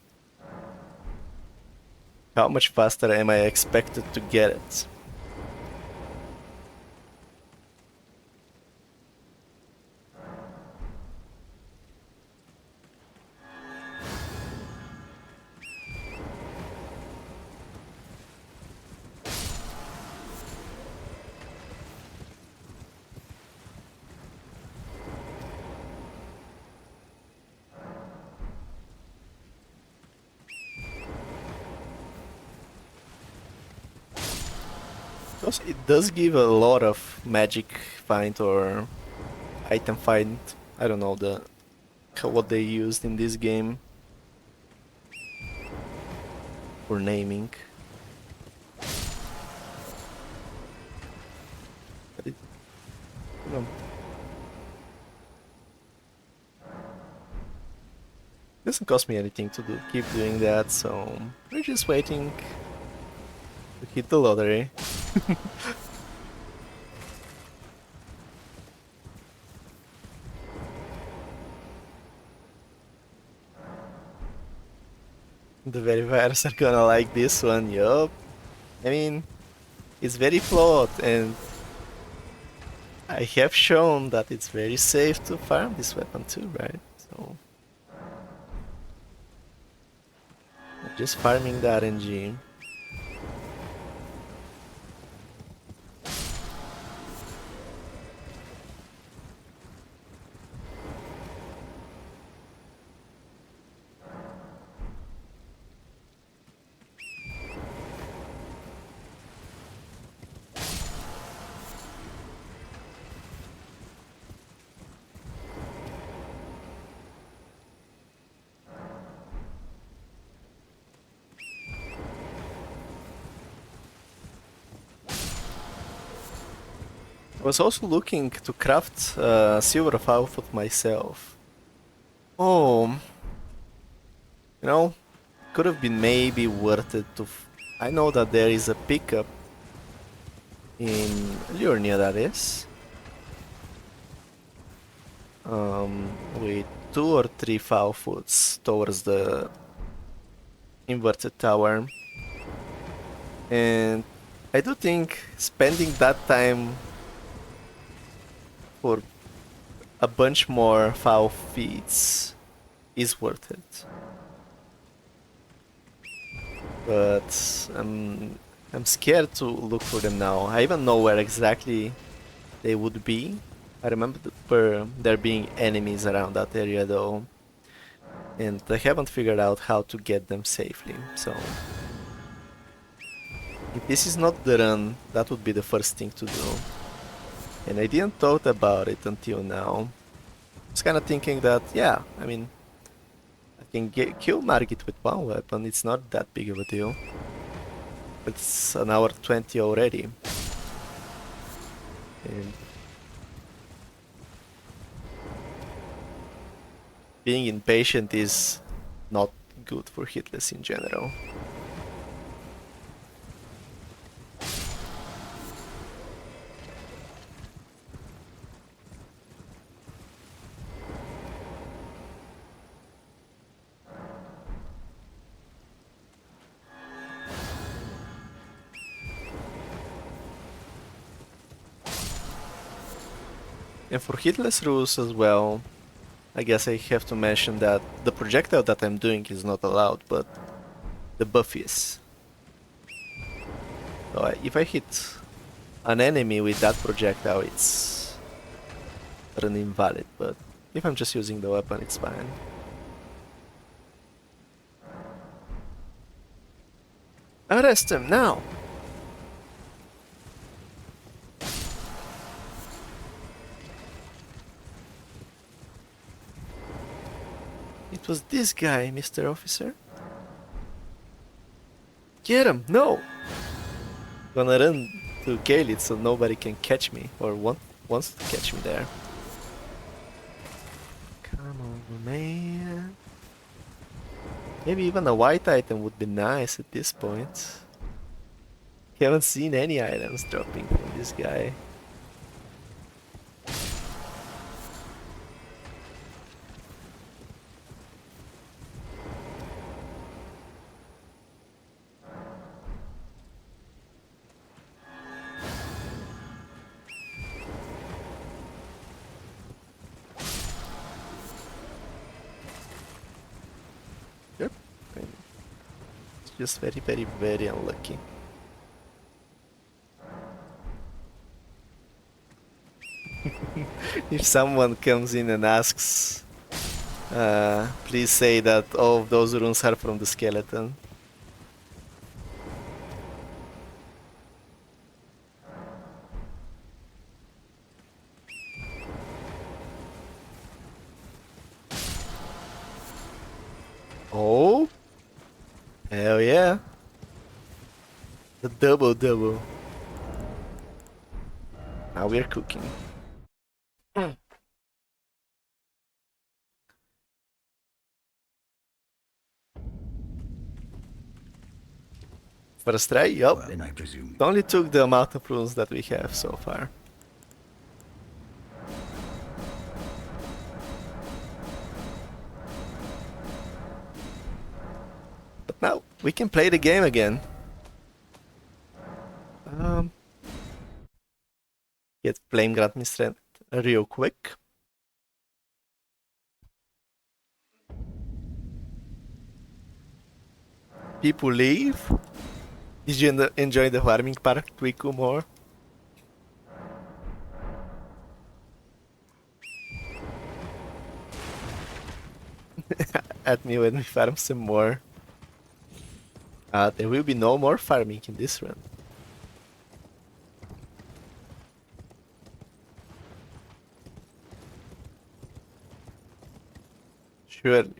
How much faster am I expected to get it? Also, it does give a lot of magic find or item find. I don't know what they used in this game for naming. But it, you know, doesn't cost me anything to keep doing that, so we're just waiting to hit the lottery. The verifiers are gonna like this one, yup. I mean, it's very flawed, and I have shown that it's very safe to farm this weapon too, right? So, I'm just farming the RNG. I was also looking to craft Silver of Output myself. Oh, you know, could have been maybe worth it to. I know that there is a pickup in Liurnia, that is, with 2 or 3 foul foots towards the inverted tower, and I do think spending that time for a bunch more foul feats is worth it. But I'm scared to look for them now. I even know where exactly they would be. I remember there being enemies around that area though, and I haven't figured out how to get them safely, so if this is not the run, that would be the first thing to do. And I didn't thought about it until now. I was kinda thinking that, yeah, I mean, I can kill Margit with one weapon, it's not that big of a deal. It's an hour 20 already. And being impatient is not good for hitless in general. And for hitless rules as well, I guess I have to mention that the projectile that I'm doing is not allowed, but the buff is. So if I hit an enemy with that projectile, it's an invalid, but if I'm just using the weapon, it's fine. Arrest him now! It was this guy, Mr. Officer. Get him! No! Gonna run to Gaelid so nobody can catch me, or wants to catch me there. Come on, man. Maybe even a white item would be nice at this point. Haven't seen any items dropping from this guy. Yep. It's just very, very, very unlucky. If someone comes in and asks, please say that all of those runes are from the skeleton. Hell yeah. The double. Now we're cooking. First try, yup. Well, then I presume. It only took the amount of runes that we have so far. But now we can play the game again. Get Flame Grant me strength real quick. People leave. Did you enjoy the farming part, Twiku, more? At me when we farm some more. There will be no more farming in this run. Surely.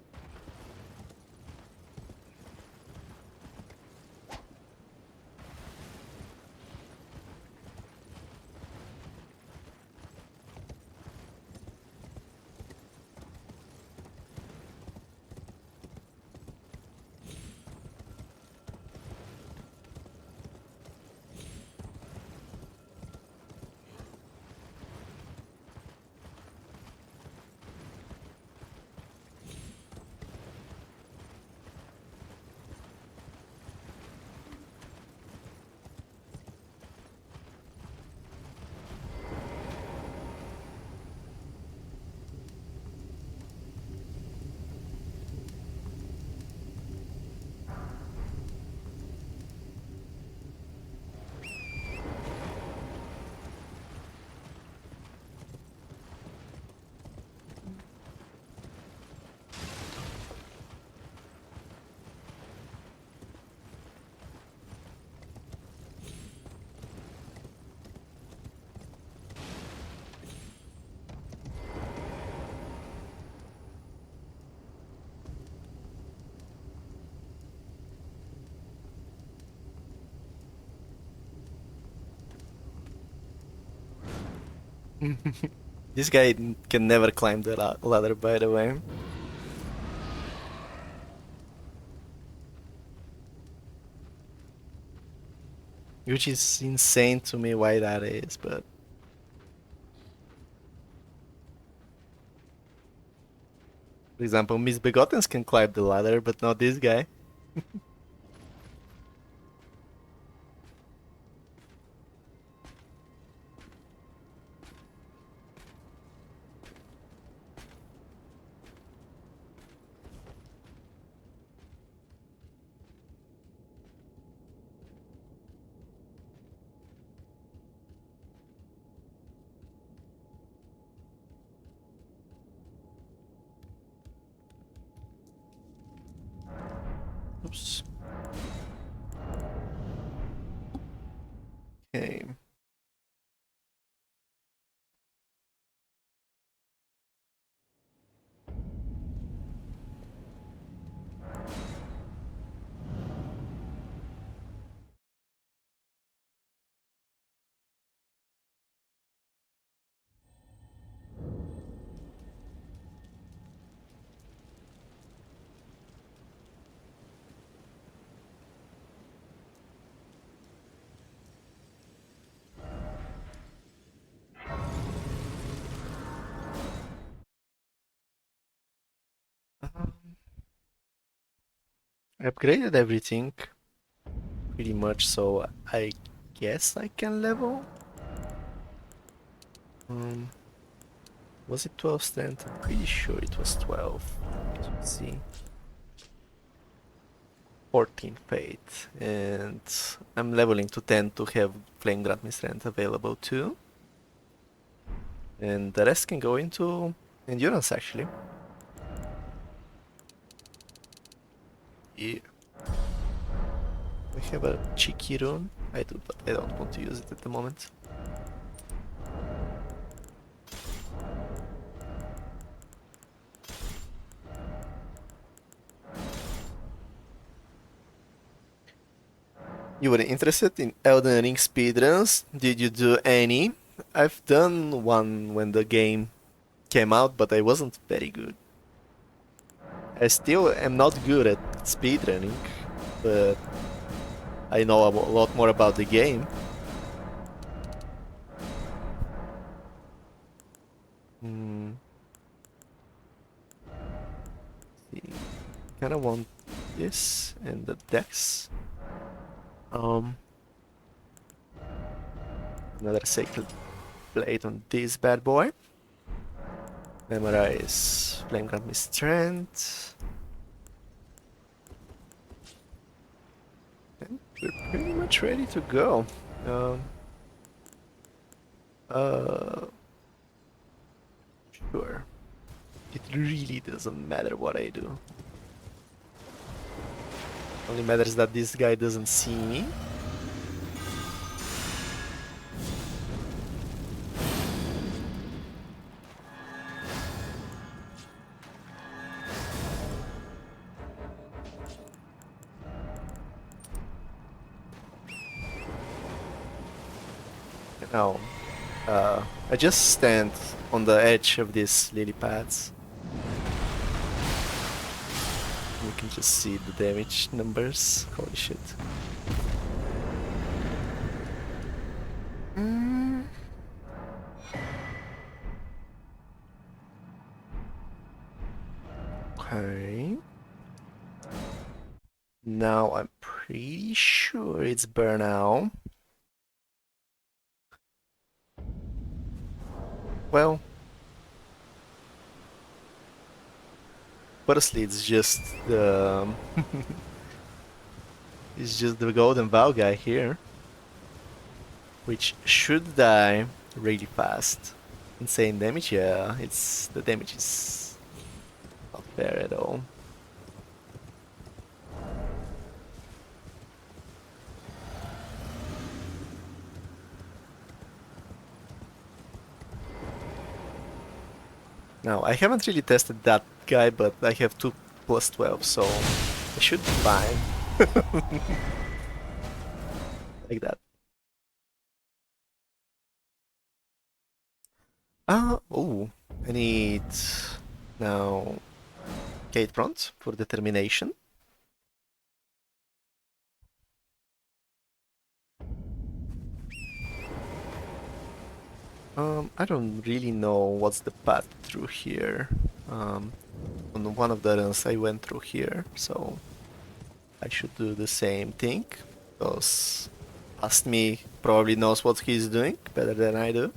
This guy can never climb the ladder, by the way. Which is insane to me why that is, but... For example, Misbegottens can climb the ladder, but not this guy. Oops. Okay. I upgraded everything pretty much, so I guess I can level. Was it 12 strength? I'm pretty sure it was 12. Let's see. 14 fate, and I'm leveling to 10 to have Flame Grant me strength available too. And the rest can go into endurance actually. Yeah. We have a cheeky rune. I do, but I don't want to use it at the moment. You were interested in Elden Ring speedruns? Did you do any? I've done one when the game came out, but I wasn't very good. I still am not good at speedrunning, but I know a lot more about the game. See, kinda want this and the dex. Another sacred blade on this bad boy. Memorize flame grant me strength. And we're pretty much ready to go. Sure. It really doesn't matter what I do. Only matters that this guy doesn't see me. Now, I just stand on the edge of these lily pads. You can just see the damage numbers. Holy shit. Okay. Now I'm pretty sure it's burnout. Well, firstly, it's just the it's just the golden vow guy here, which should die really fast. Insane damage, yeah. It's the damage is not fair at all. Now, I haven't really tested that guy, but I have 2 plus 12, so I should be fine. Like that. Oh, I need now Kate Front for determination. I don't really know what's the path through here. On one of the runs I went through here, so I should do the same thing, because past me probably knows what he's doing better than I do.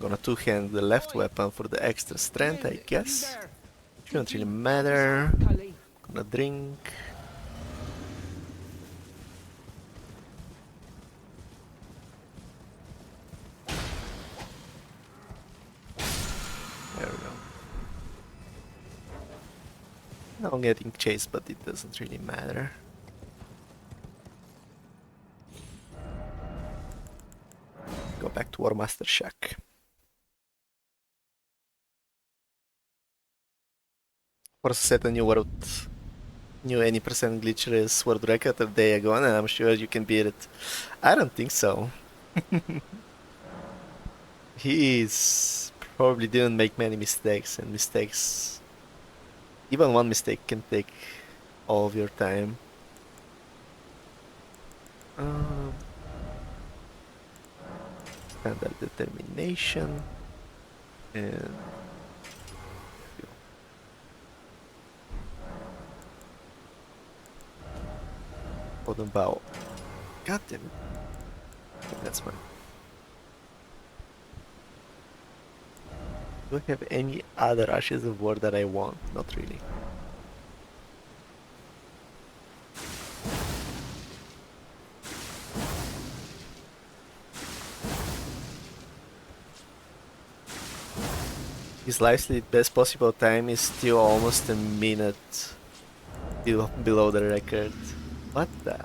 Gonna two-hand the left weapon for the extra strength, I guess. Shouldn't really matter. Gonna drink. There we go. Now I'm getting chased, but it doesn't really matter. Go back to War Master Shack. Force set a new world, new any percent glitchless sword record a day ago, and I'm sure you can beat it. I don't think so. He's probably didn't make many mistakes, and mistakes, even one mistake can take all of your time. Standard determination, and golden bow. God damn it. That's fine. Do I have any other Ashes of War that I want? Not really. His lively best possible time is still almost a minute below the record. What the?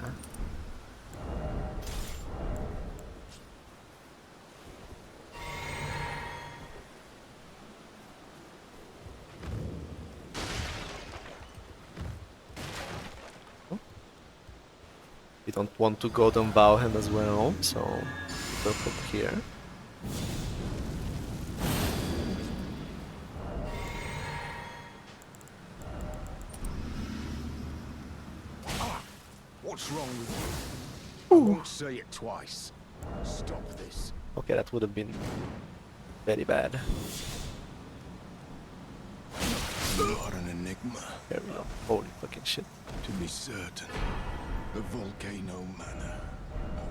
We don't want to go down Bauhen as well, so we'll put here. What's wrong with you? I won't say it twice. Stop this. Okay, that would have been very bad. You are an enigma. There we go. Holy fucking shit. To be certain, the volcano manor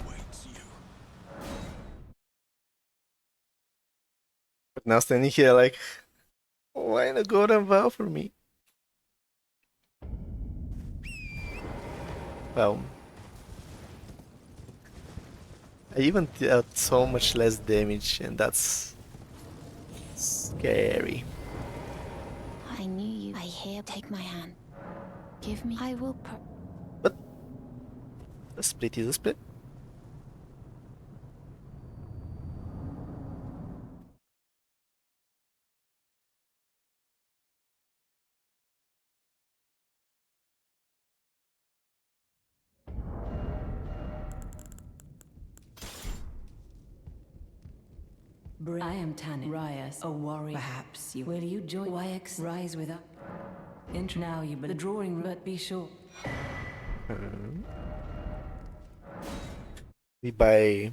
awaits you. But now standing here like, why not go down Val for me? Well, I even dealt so much less damage, and that's scary. I knew you. I hear. Take my hand. Give me. I will. But a split is a split. I am Tanit Rias, a warrior. Perhaps you will join YX rise with us. Now you the drawing room, but be sure. We buy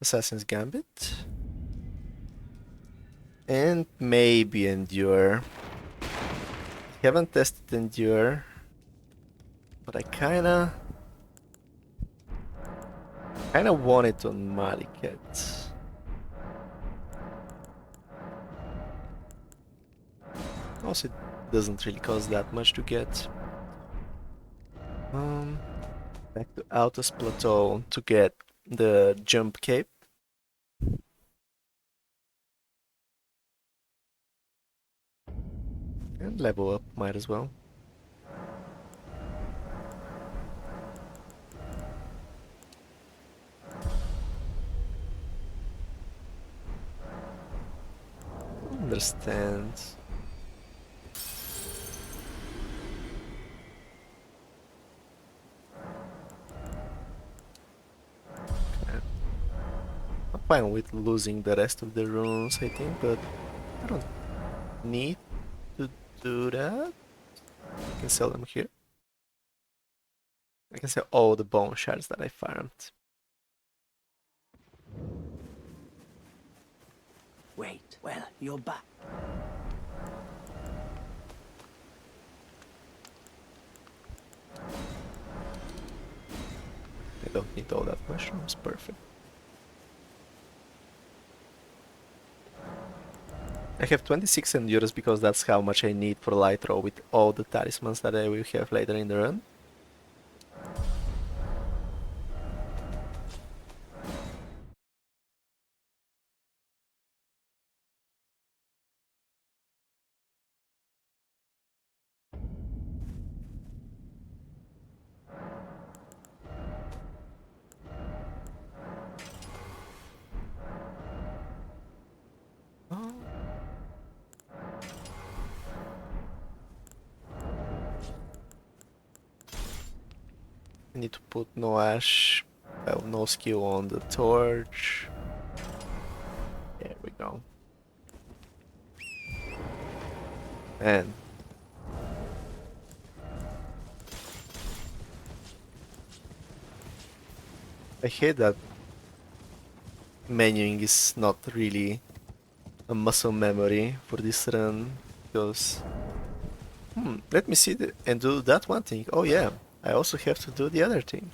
Assassin's Gambit. And maybe Endure. Haven't tested Endure. But I kinda want it on Maliketh. Also, it doesn't really cost that much to get. Back to Altus Plateau to get the jump cape. And level up, might as well. Understand. Okay. I'm fine with losing the rest of the runes, I think, but I don't need to do that. I can sell them here. I can sell all the bone shards that I farmed. Wait, well, you're back. I don't need all that mushrooms, perfect. I have 26 endurance because that's how much I need for light row with all the talismans that I will have later in the run. I need to put no ash, well, no skill on the torch. There we go. And I hate that menuing is not really a muscle memory for this run, because let me see and do that one thing. Oh yeah, I also have to do the other thing.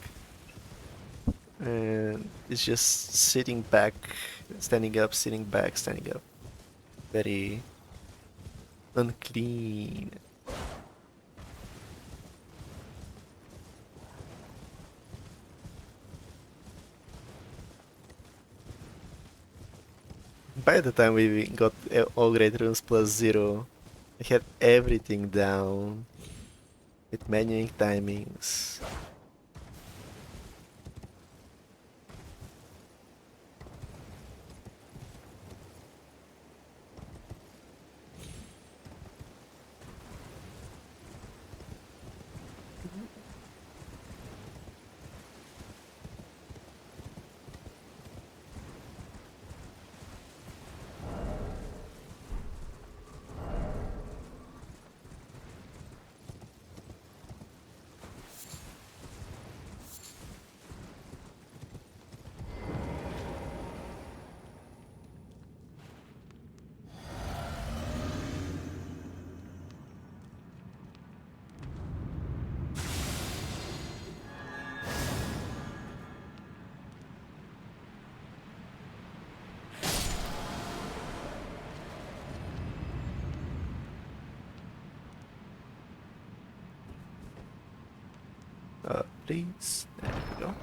And it's just sitting back, standing up, sitting back, standing up. Very unclean. By the time we got all great runes +0, I had everything down with menuing timings. Please. There we go.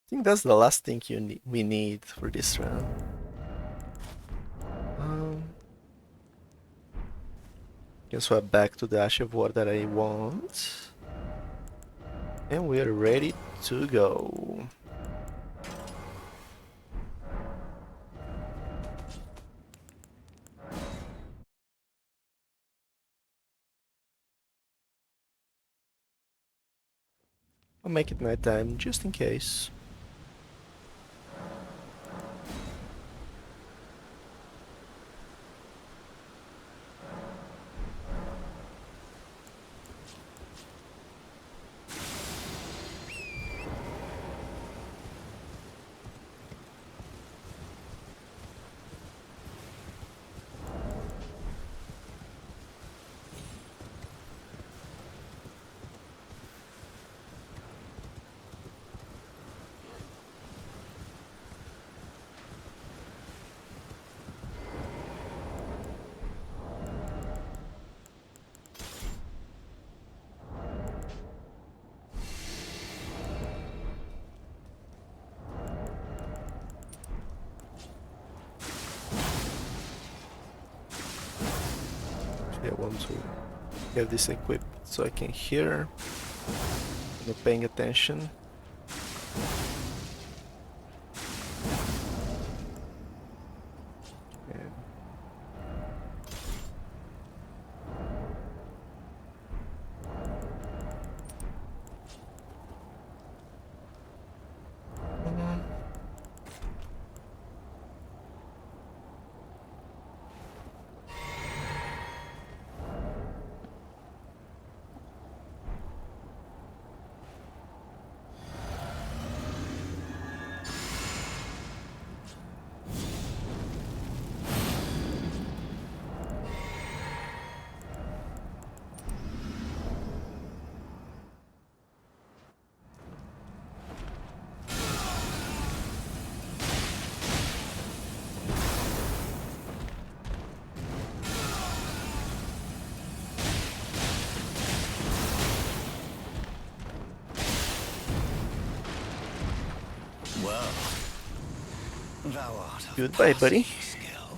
I think that's the last thing we need for this round. Can swap back to the Ash of War that I want. And we're ready to go. I'll make it nighttime just in case. I want to have this equipped so I can hear. Not paying attention. Thou art of Goodbye, buddy. skill.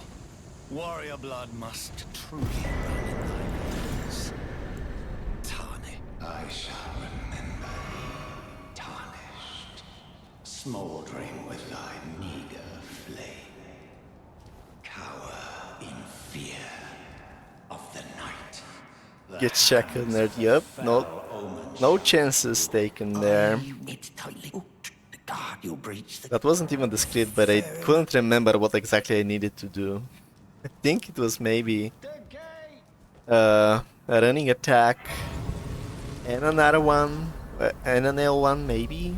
Warrior blood must truly run in thy veins. Tarnished. I shall remember. Tarnished. Smoldering with thy meager flame. Cower in fear of the night. Get shackled there. Yup. No chances taken there. That wasn't even the script, but I couldn't remember what exactly I needed to do. I think it was maybe a running attack and another one, and an L1 maybe,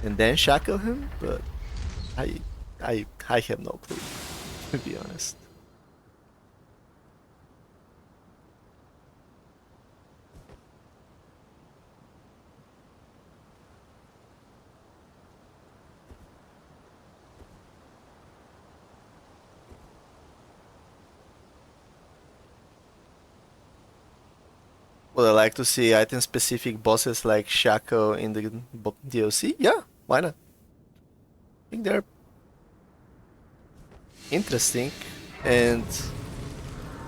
and then shackle him. But I have no clue, to be honest. Would I like to see item-specific bosses like Shaco in the DLC? Yeah, why not? I think they're interesting, and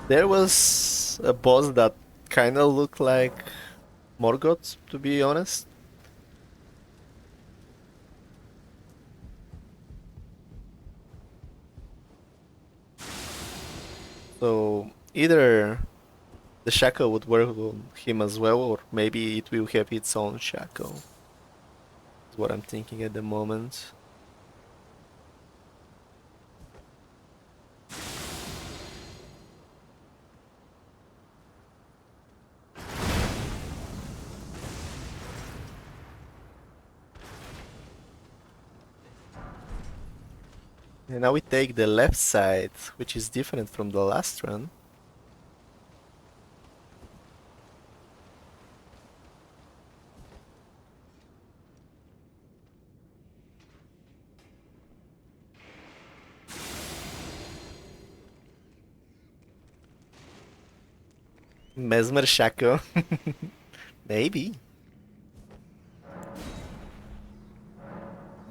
there was a boss that kind of looked like Morgott, to be honest. So either the shackle would work on him as well, or maybe it will have its own shackle. what I'm thinking at the moment. And now we take the left side, which is different from the last run. Mesmer Shaco. Maybe.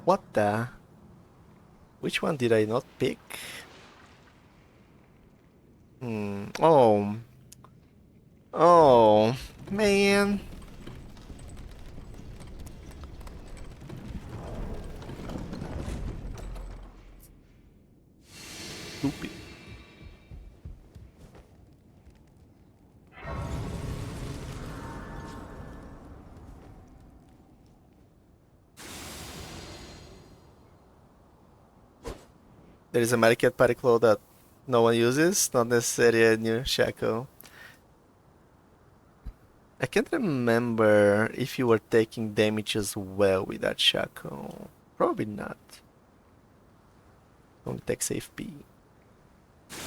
What the? Which one did I not pick? Oh. Oh, man. Stupid. There is a Maliketh Paraclaw that no one uses, not necessarily a new Shaco. I can't remember if you were taking damage as well with that Shaco. Probably not. Only takes AFP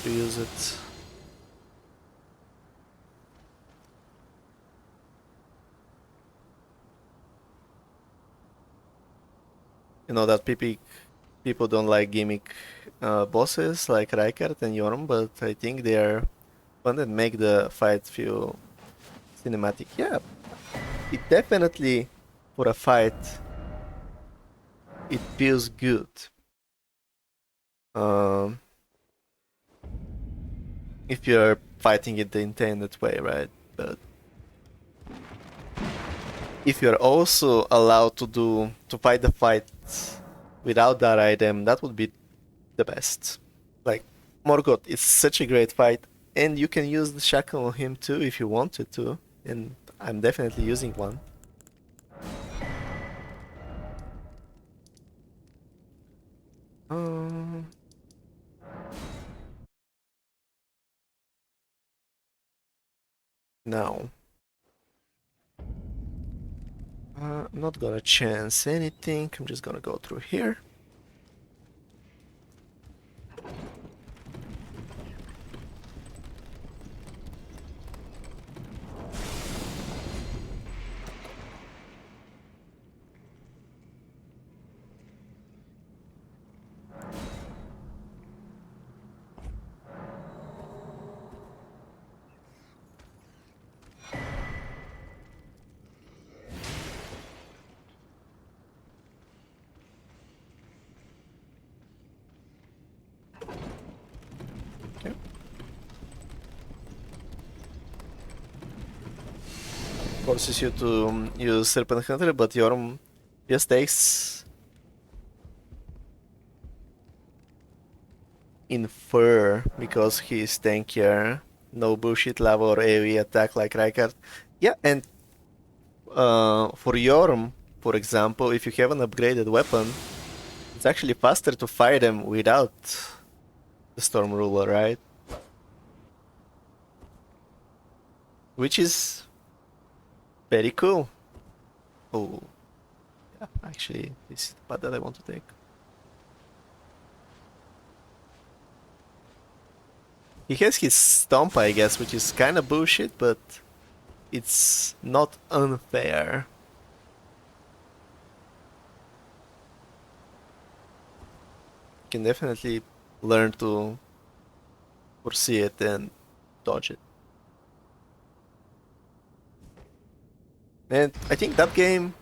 to use it. You know that people don't like gimmick bosses like Rykard and Yorm, but I think they are fun and make the fight feel cinematic. Yeah, it definitely, for a fight, it feels good. If you're fighting it the intended way, right? But if you're also allowed to fight the fight without that item, that would be the best. Like Morgott is such a great fight, and you can use the shackle on him too if you wanted to, and I'm definitely using one. No. I'm not gonna chance anything, I'm just gonna go through here. Okay. Forces you to use Serpent Hunter, but Yorm just takes Infer because he's tankier. No bullshit lava or AoE attack like Rykard. Yeah, and for Yorm, for example, if you have an upgraded weapon, it's actually faster to fight them without the Storm Ruler, right? Which is very cool. Oh, yeah, actually, this is the path that I want to take. He has his Stomp, I guess, which is kinda bullshit, but it's not unfair. You can definitely learn to foresee it and dodge it. And I think that game,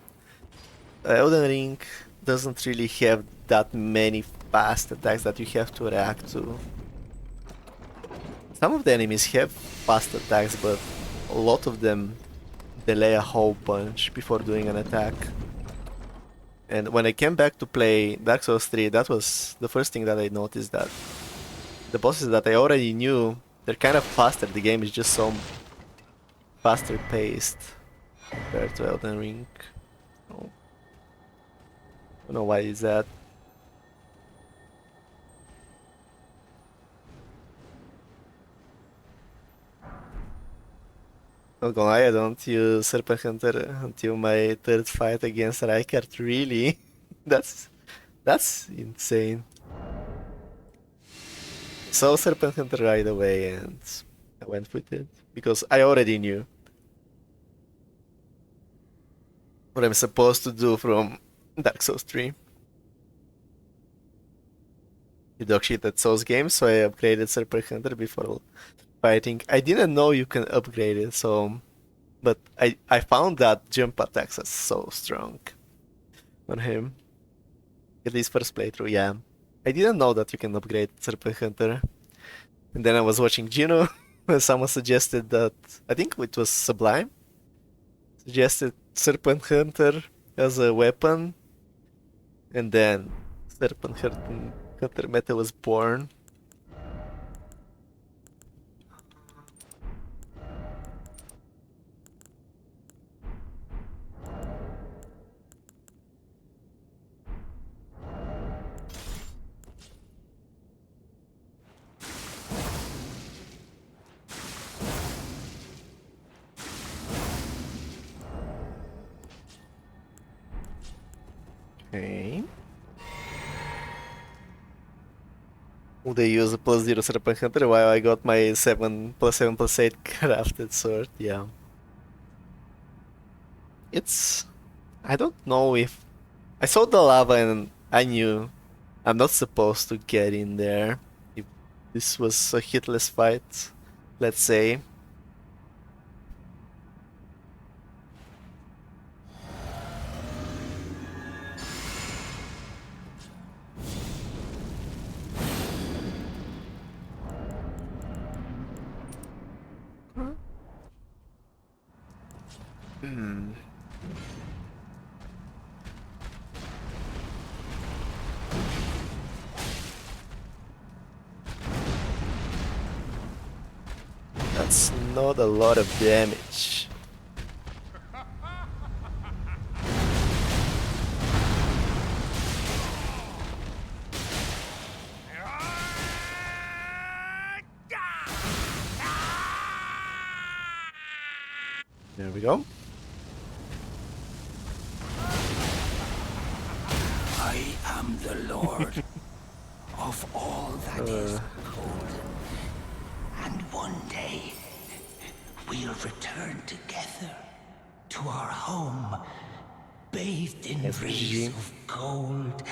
Elden Ring, doesn't really have that many fast attacks that you have to react to. Some of the enemies have fast attacks, but a lot of them delay a whole bunch before doing an attack. And when I came back to play Dark Souls 3, that was the first thing that I noticed, that the bosses that I already knew, they're kind of faster. The game is just so faster paced compared to Elden Ring. Oh. Don't know why is that. Not gonna lie, I don't use Serpent Hunter until my third fight against Rykard, really? That's insane. So Serpent Hunter right away and I went with it because I already knew what I'm supposed to do from Dark Souls 3. You dog shit at Souls games, so I upgraded Serpent Hunter before fighting. I didn't know you can upgrade it, so but I found that jump attacks are so strong on him. At least first playthrough, yeah. I didn't know that you can upgrade Serpent Hunter. And then I was watching Gino and someone suggested that, I think it was Sublime, suggested Serpent Hunter as a weapon. And then Serpent Hunter meta was born. Okay. Would they use a +0 Serpent Hunter while I got my 7+7+8 crafted sword? Yeah. It's... I don't know if... I saw the lava and I knew I'm not supposed to get in there. If this was a hitless fight, let's say. That's not a lot of damage. There we go. I am the Lord of all that is golden. And one day, we'll return together to our home, bathed in rays of gold.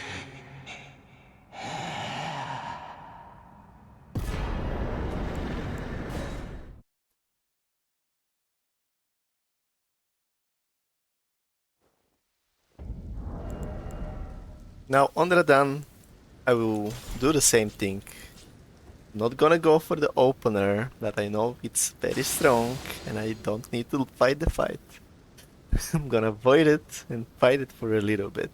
Now on Radahn, I will do the same thing. Not gonna go for the opener, that I know it's very strong and I don't need to fight the fight. I'm gonna avoid it and fight it for a little bit.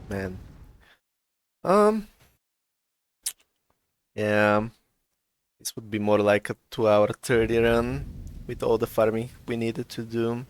Man. Yeah. This would be more like a 2-hour 30 run with all the farming we needed to do.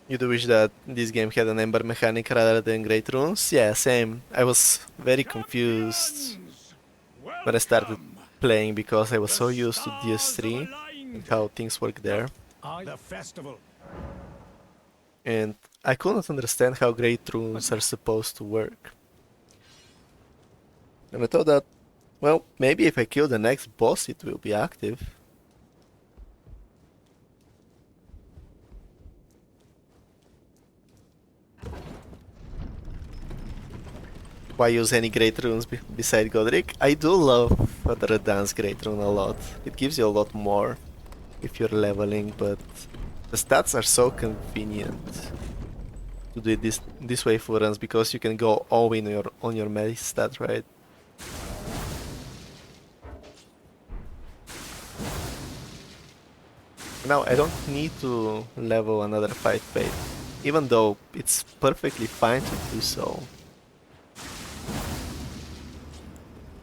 You do wish that this game had an Ember mechanic rather than Great Runes? Yeah, same. I was very confused when I started playing because I was so used to DS3 and how things work there. The festival. And I couldn't understand how Great Runes are supposed to work. And I thought that, well, maybe if I kill the next boss it will be active. Why use any Great Runes beside Godrick? I do love the Radahn's Great Rune a lot. It gives you a lot more if you're leveling, but the stats are so convenient to do it this way for runs because you can go all in on your melee stat, right? Now I don't need to level another 5 fate, even though it's perfectly fine to do so.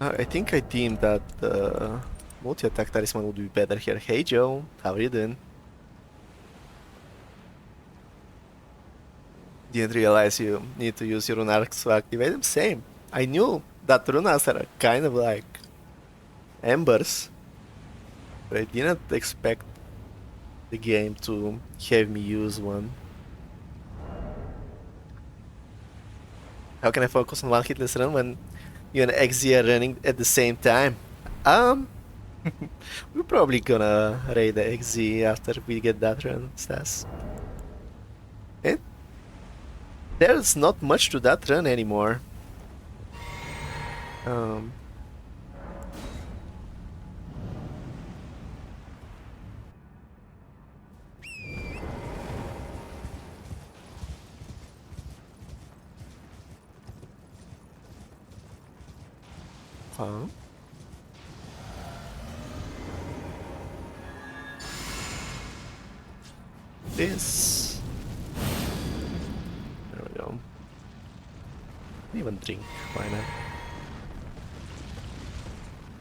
I think I deemed that the multi-attack talisman would be better here. Hey Joe, how are you doing? Didn't realize you need to use your rune arcs to activate them. Same. I knew that rune arcs are kind of like embers, but I didn't expect the game to have me use one. How can I focus on one hitless run when you and XZ are running at the same time? We're probably gonna raid the XZ after we get that run, Stas. And there's not much to that run anymore. Huh? This. There we go. Even drink, why not?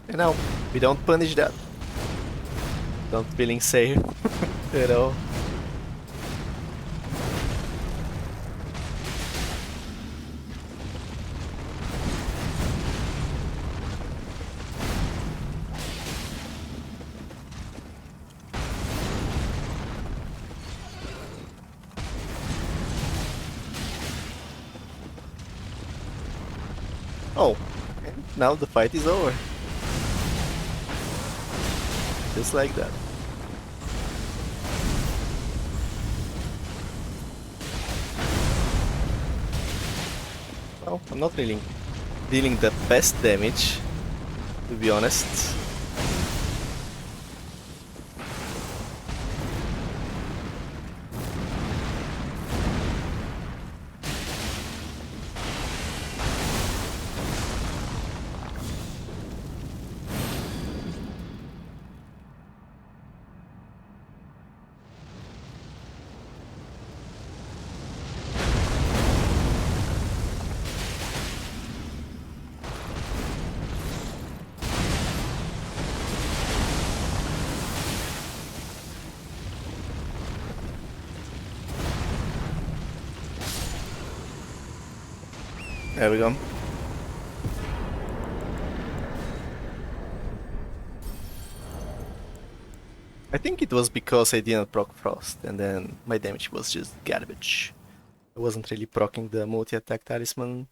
And now, we don't punish that. Don't feeling safe, you know. Oh, and now the fight is over. Just like that. Well, I'm not really dealing the best damage, to be honest. There we go. I think it was because I didn't proc Frost, and then my damage was just garbage. I wasn't really proccing the multi-attack talisman.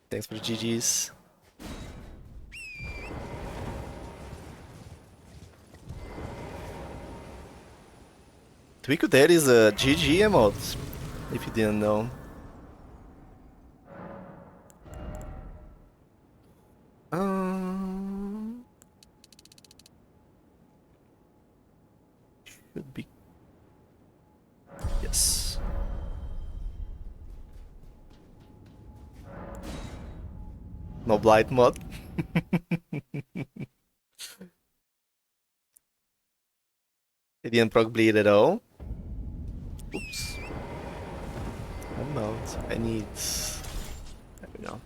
Thanks for GG's. Twiku there is a GG emote, if you didn't know. Should be. Yes. No blight mod. I didn't proc bleed at all. Oops. I'm out. I need. There we go.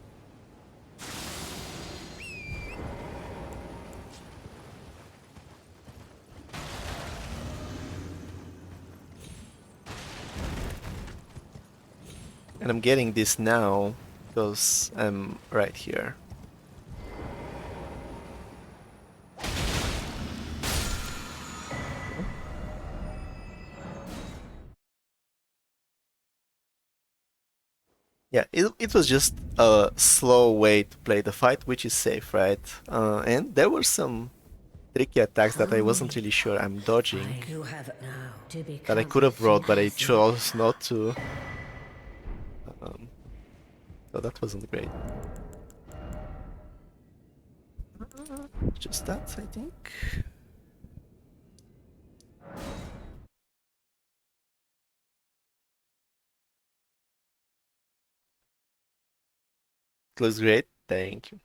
And I'm getting this now because I'm right here. Yeah, it was just a slow way to play the fight, which is safe, right? And there were some tricky attacks that I wasn't really sure I'm dodging, You have it now to that I become could have rolled, but I as chose not to. So that wasn't great. Just that, I think. It looks great, thank you.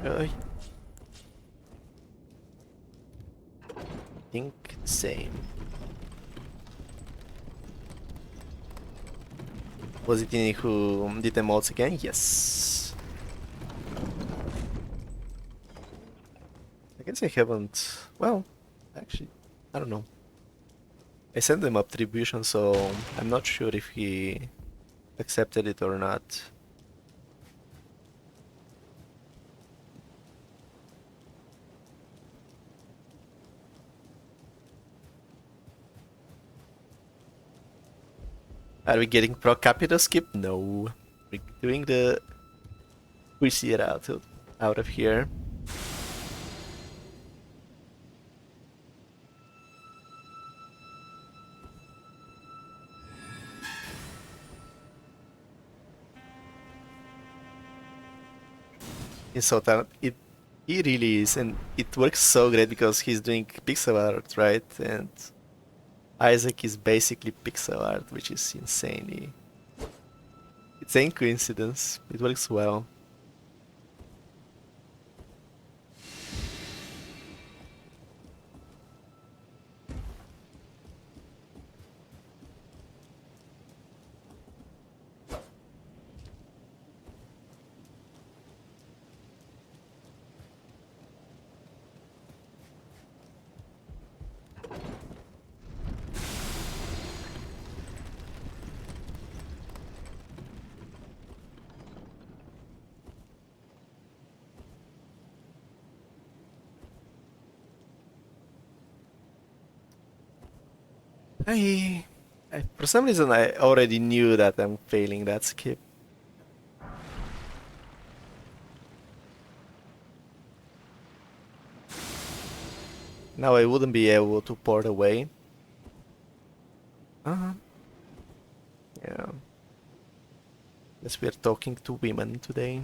I think same. Was it Ini who did the mods again? Yes. I guess I haven't. Well, actually, I don't know. I sent him attribution, so I'm not sure if he accepted it or not. Are we getting pro capita skip? No. We're doing the pussy it out of here. He's so talented. He really is, and it works so great because he's doing pixel art, right? And Isaac is basically pixel art, which is insane. It's a coincidence. It works well. For some reason I already knew that I'm failing that skip. Now I wouldn't be able to port away. Yeah. Guess we're talking to women today.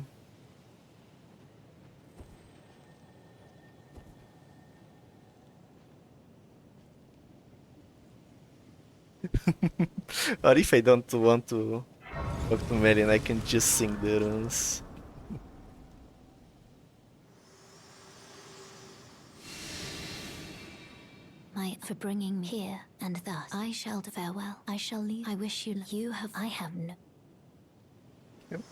Or if I don't want to talk to Marion, I can just sing the runes. For bringing me here, and thus I shall farewell. I shall leave. I wish you have. I have no. Yep.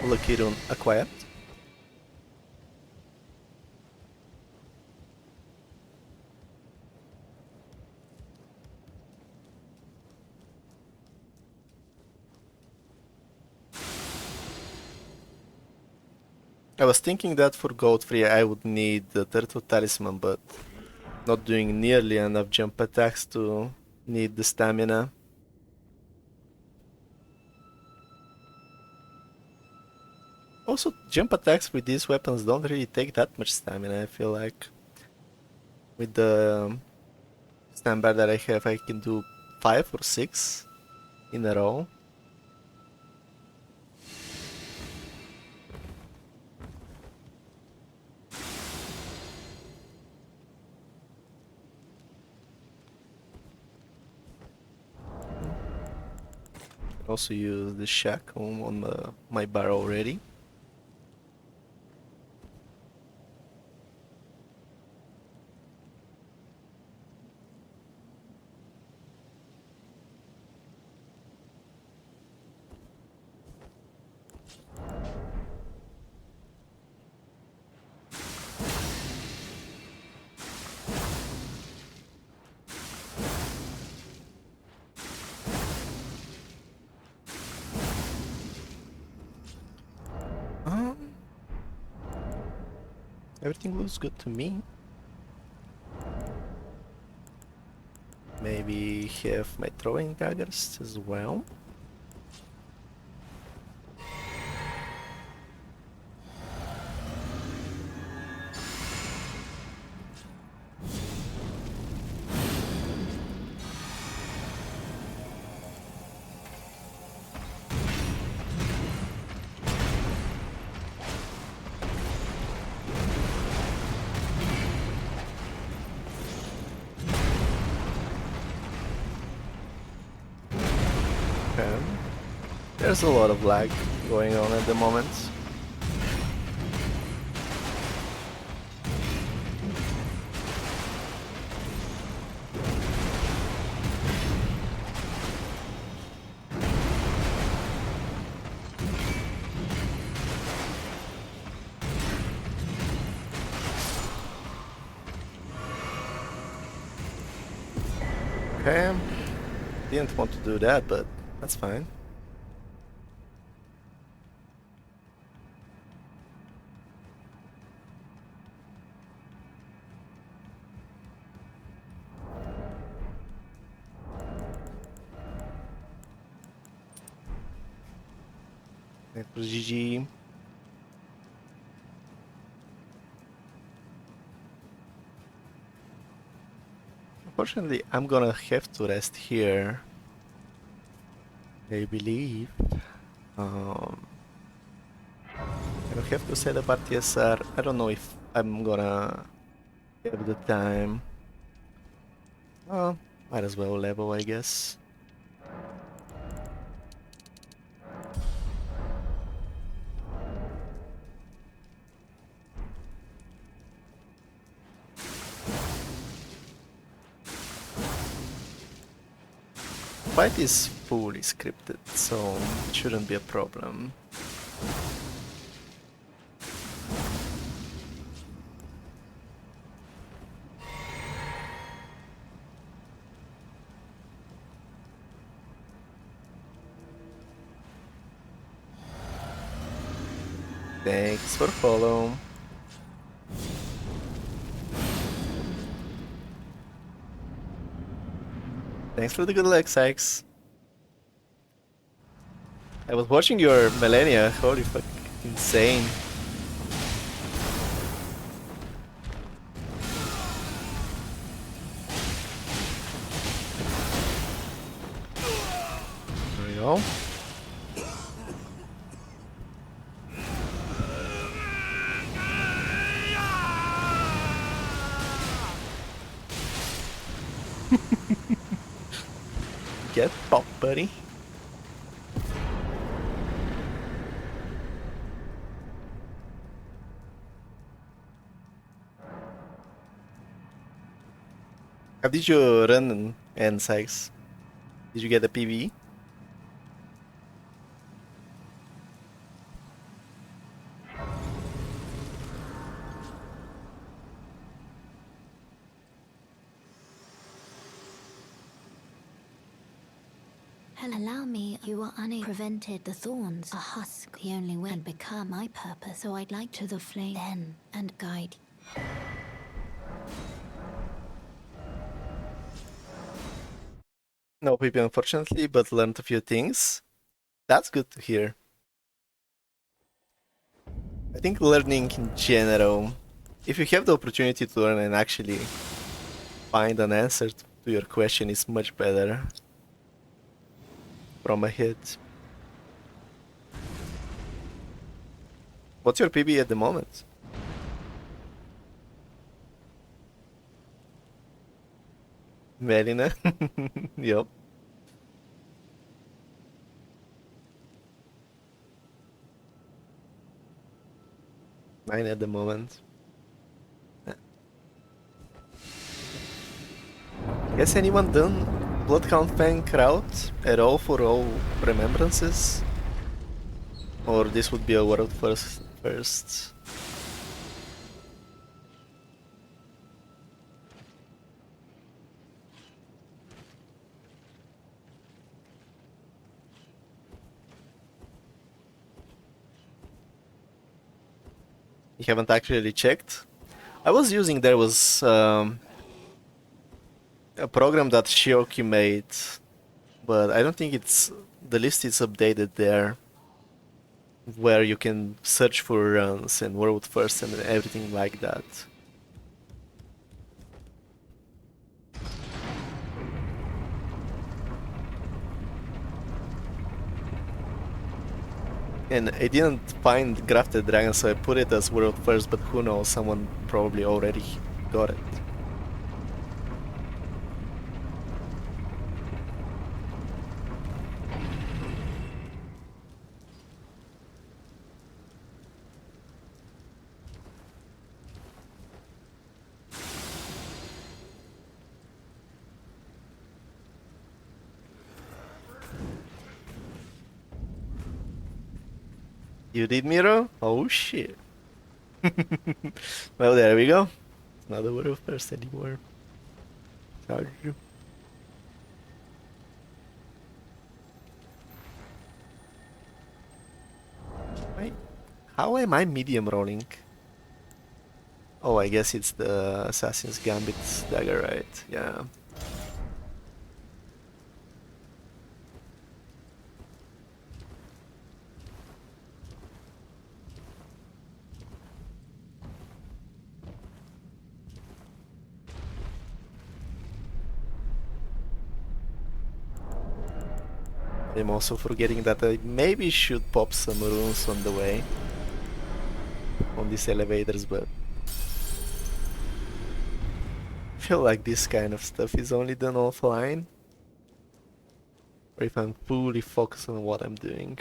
Lucky rune acquired. I was thinking that for Godfrey I would need the Turtle Talisman, but not doing nearly enough jump attacks to need the stamina. Also, jump attacks with these weapons don't really take that much stamina, I feel like. With the standby that I have, I can do 5 or 6 in a row. Also use the shackle on my bar already. Everything looks good to me. Maybe have my throwing daggers as well. There's a lot of lag going on at the moment. Okay, didn't want to do that, but that's fine. That was GG. Unfortunately, I'm gonna have to rest here, I believe. I will have to set up RTSR. I don't know if I'm gonna have the time. Might as well level, I guess. Fight is fully scripted, so it shouldn't be a problem. Thanks for follow. Thanks for the good luck, Sykes. I was watching your Millennia, holy fuck, insane. There we go. Get popped, buddy. How did you run and Sykes? Did you get a PB? Allow me, you are prevented the thorns, a husk, the only way, and become my purpose, so I'd like to the flame then, and guide. No PP unfortunately, but learned a few things. That's good to hear. I think learning in general, if you have the opportunity to learn and actually find an answer to your question is much better from a hit. What's your PB at the moment? Melina? Yup. Mine at the moment. Has anyone done Blood Count Bank route at all for all remembrances? Or this would be a world first? You haven't actually checked? I was using, there was a program that Shioki made, but I don't think it's, the list is updated there, where you can search for runs and world first and everything like that. And I didn't find Grafted Dragon, so I put it as world first, but who knows, someone probably already got it. You did, Miro? Oh shit. Well, there we go. It's not a world first anymore. Charge you. Wait, how am I medium rolling? Oh, I guess it's the Assassin's Gambit dagger, right? Yeah. I'm also forgetting that I maybe should pop some runes on the way on these elevators, but I feel like this kind of stuff is only done offline, or if I'm fully focused on what I'm doing.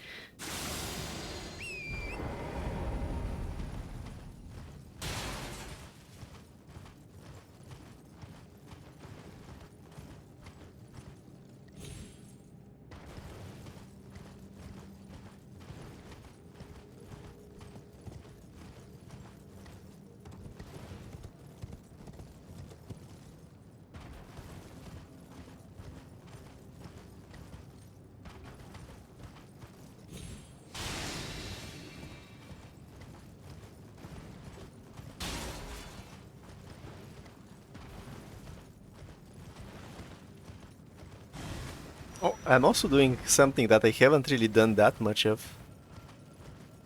Oh, I'm also doing something that I haven't really done that much of.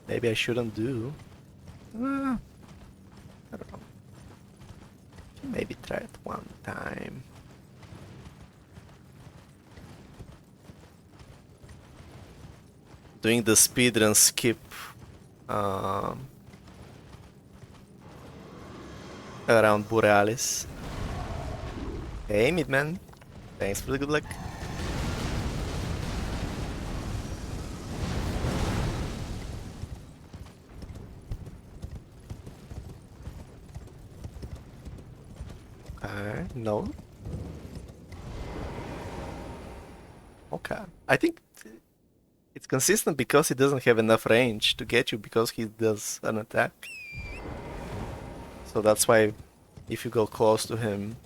Maybe I shouldn't do. I don't know. Maybe try it one time. Doing the speedrun skip around Borealis. Hey, Midman. Thanks for the good luck. No. Okay. I think it's consistent because he doesn't have enough range to get you because he does an attack. So that's why if you go close to him,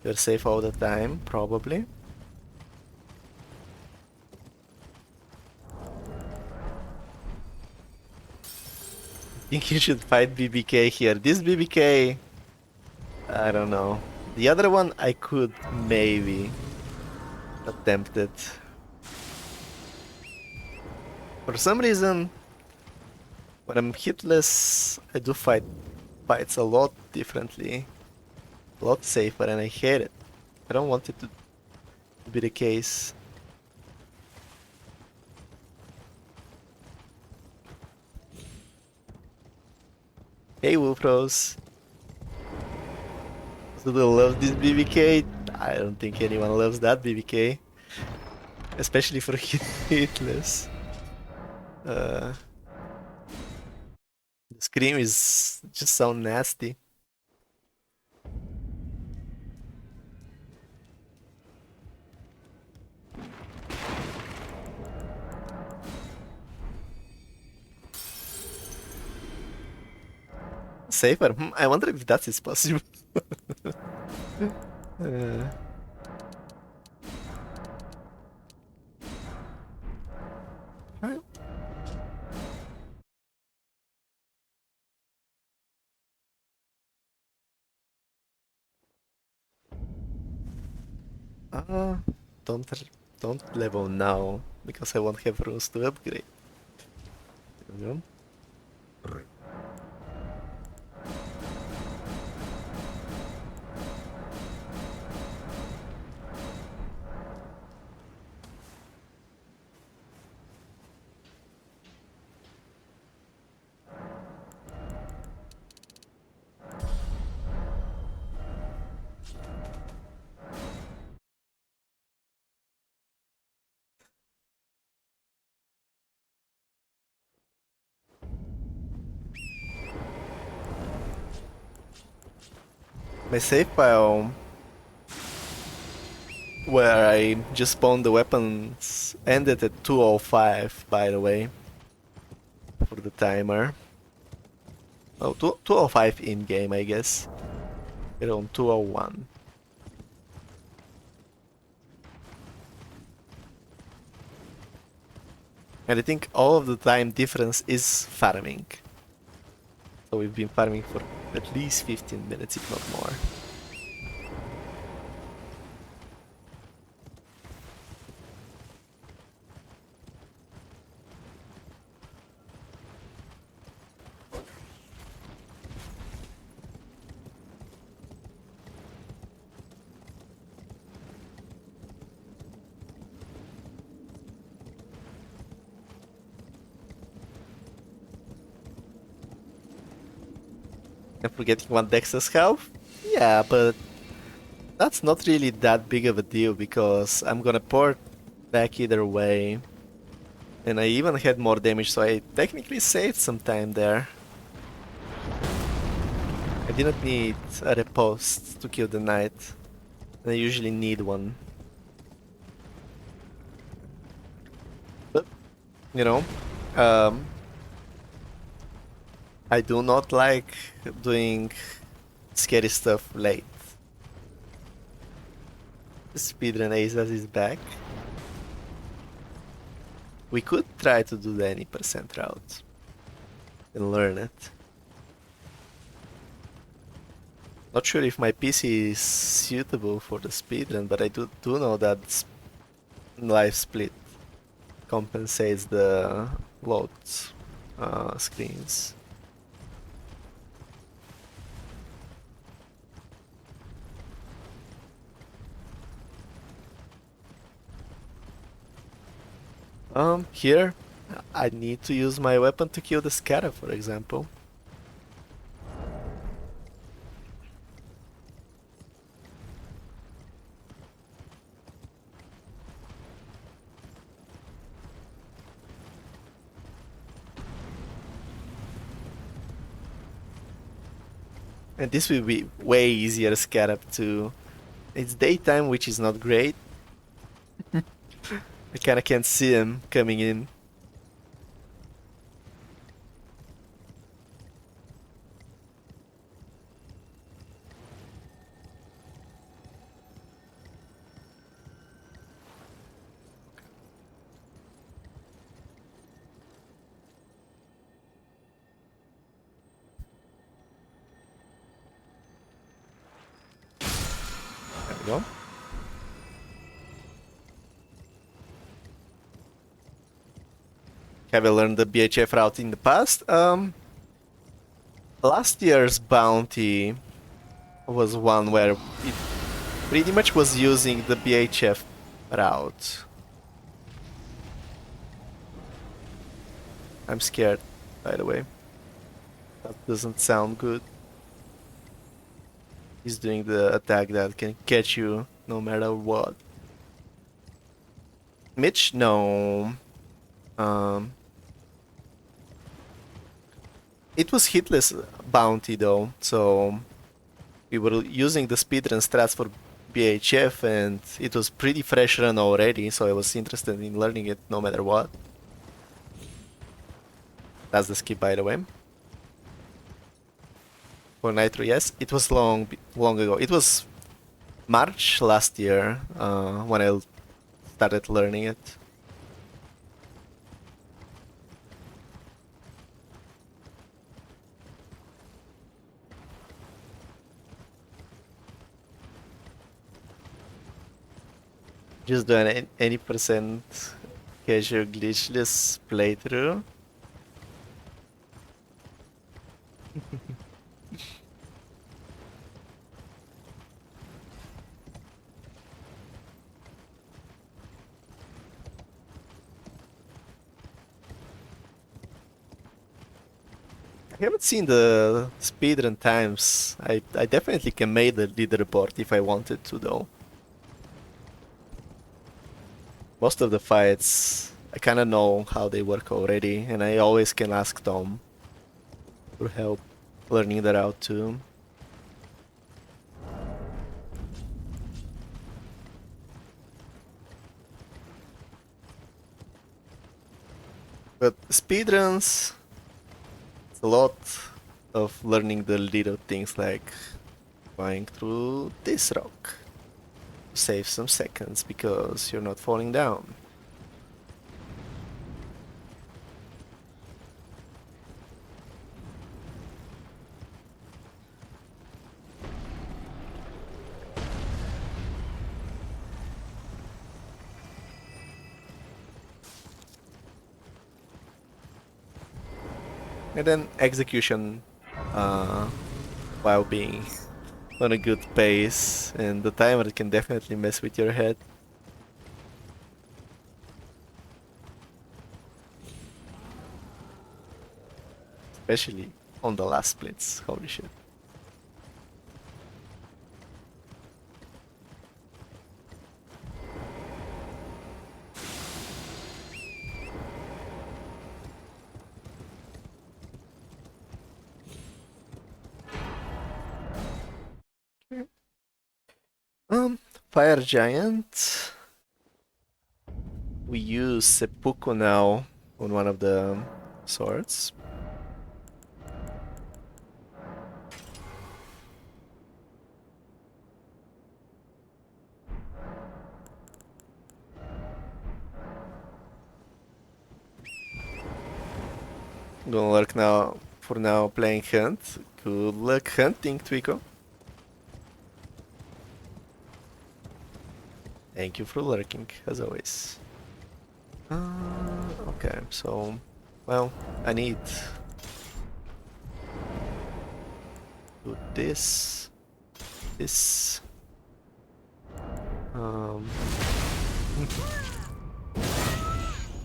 you're safe all the time, probably. I think you should fight BBK here. This BBK, I don't know. The other one I could maybe attempt it. For some reason, when I'm hitless, I do fights a lot differently. a lot safer, and I hate it. I don't want it to be the case. Hey Woofros! Do they love this BBK? I don't think anyone loves that BBK. Especially for hitless. The scream is just so nasty. Safer? I wonder if that is possible. uh, right. Uh, don't level now because I won't have runes to upgrade. There we go. My save file, where I just spawned the weapons, ended at 205, by the way, for the timer. Oh, 205 in-game, I guess. We're on 201. And I think all of the time difference is farming. So we've been farming for at least 15 minutes, if not more. And forgetting one Dexter's health? Yeah, but that's not really that big of a deal because I'm gonna port back either way. And I even had more damage, so I technically saved some time there. I didn't need a riposte to kill the knight. And I usually need one. But, you know, I do not like doing scary stuff late. Speedrun Aces is back. We could try to do the any percent route and learn it. Not sure if my PC is suitable for the speedrun, but I do know that live split compensates the load screens. Here, I need to use my weapon to kill the scarab, for example. And this will be way easier scarab too. It's daytime, which is not great. I kinda can't see him coming in. There we go. Have I learned the BHF route in the past? Last year's bounty was one where it pretty much was using the BHF route. I'm scared, by the way. That doesn't sound good. He's doing the attack that can catch you no matter what. Mitch? No. It was hitless bounty though, so we were using the speedrun strats for BHF and it was pretty fresh run already, so I was interested in learning it no matter what. That's the skip, by the way. For Nitro, yes, it was long ago. It was March last year when I started learning it. Just do an 80% casual glitchless playthrough. I haven't seen the speedrun times. I definitely can make the leaderboard if I wanted to though. Most of the fights, I kinda know how they work already, and I always can ask Tom for help learning that out too. But speedruns, it's a lot of learning the little things like going through this rock. Save some seconds because you're not falling down. And then execution while being on a good pace, and the timer can definitely mess with your head. Especially on the last splits, holy shit. Fire Giant. We use Seppuku now on one of the swords. Gonna lurk now, for now, playing Hunt. Good luck hunting, Twico. Thank you for lurking, as always. Okay, so, well, I need do this, this.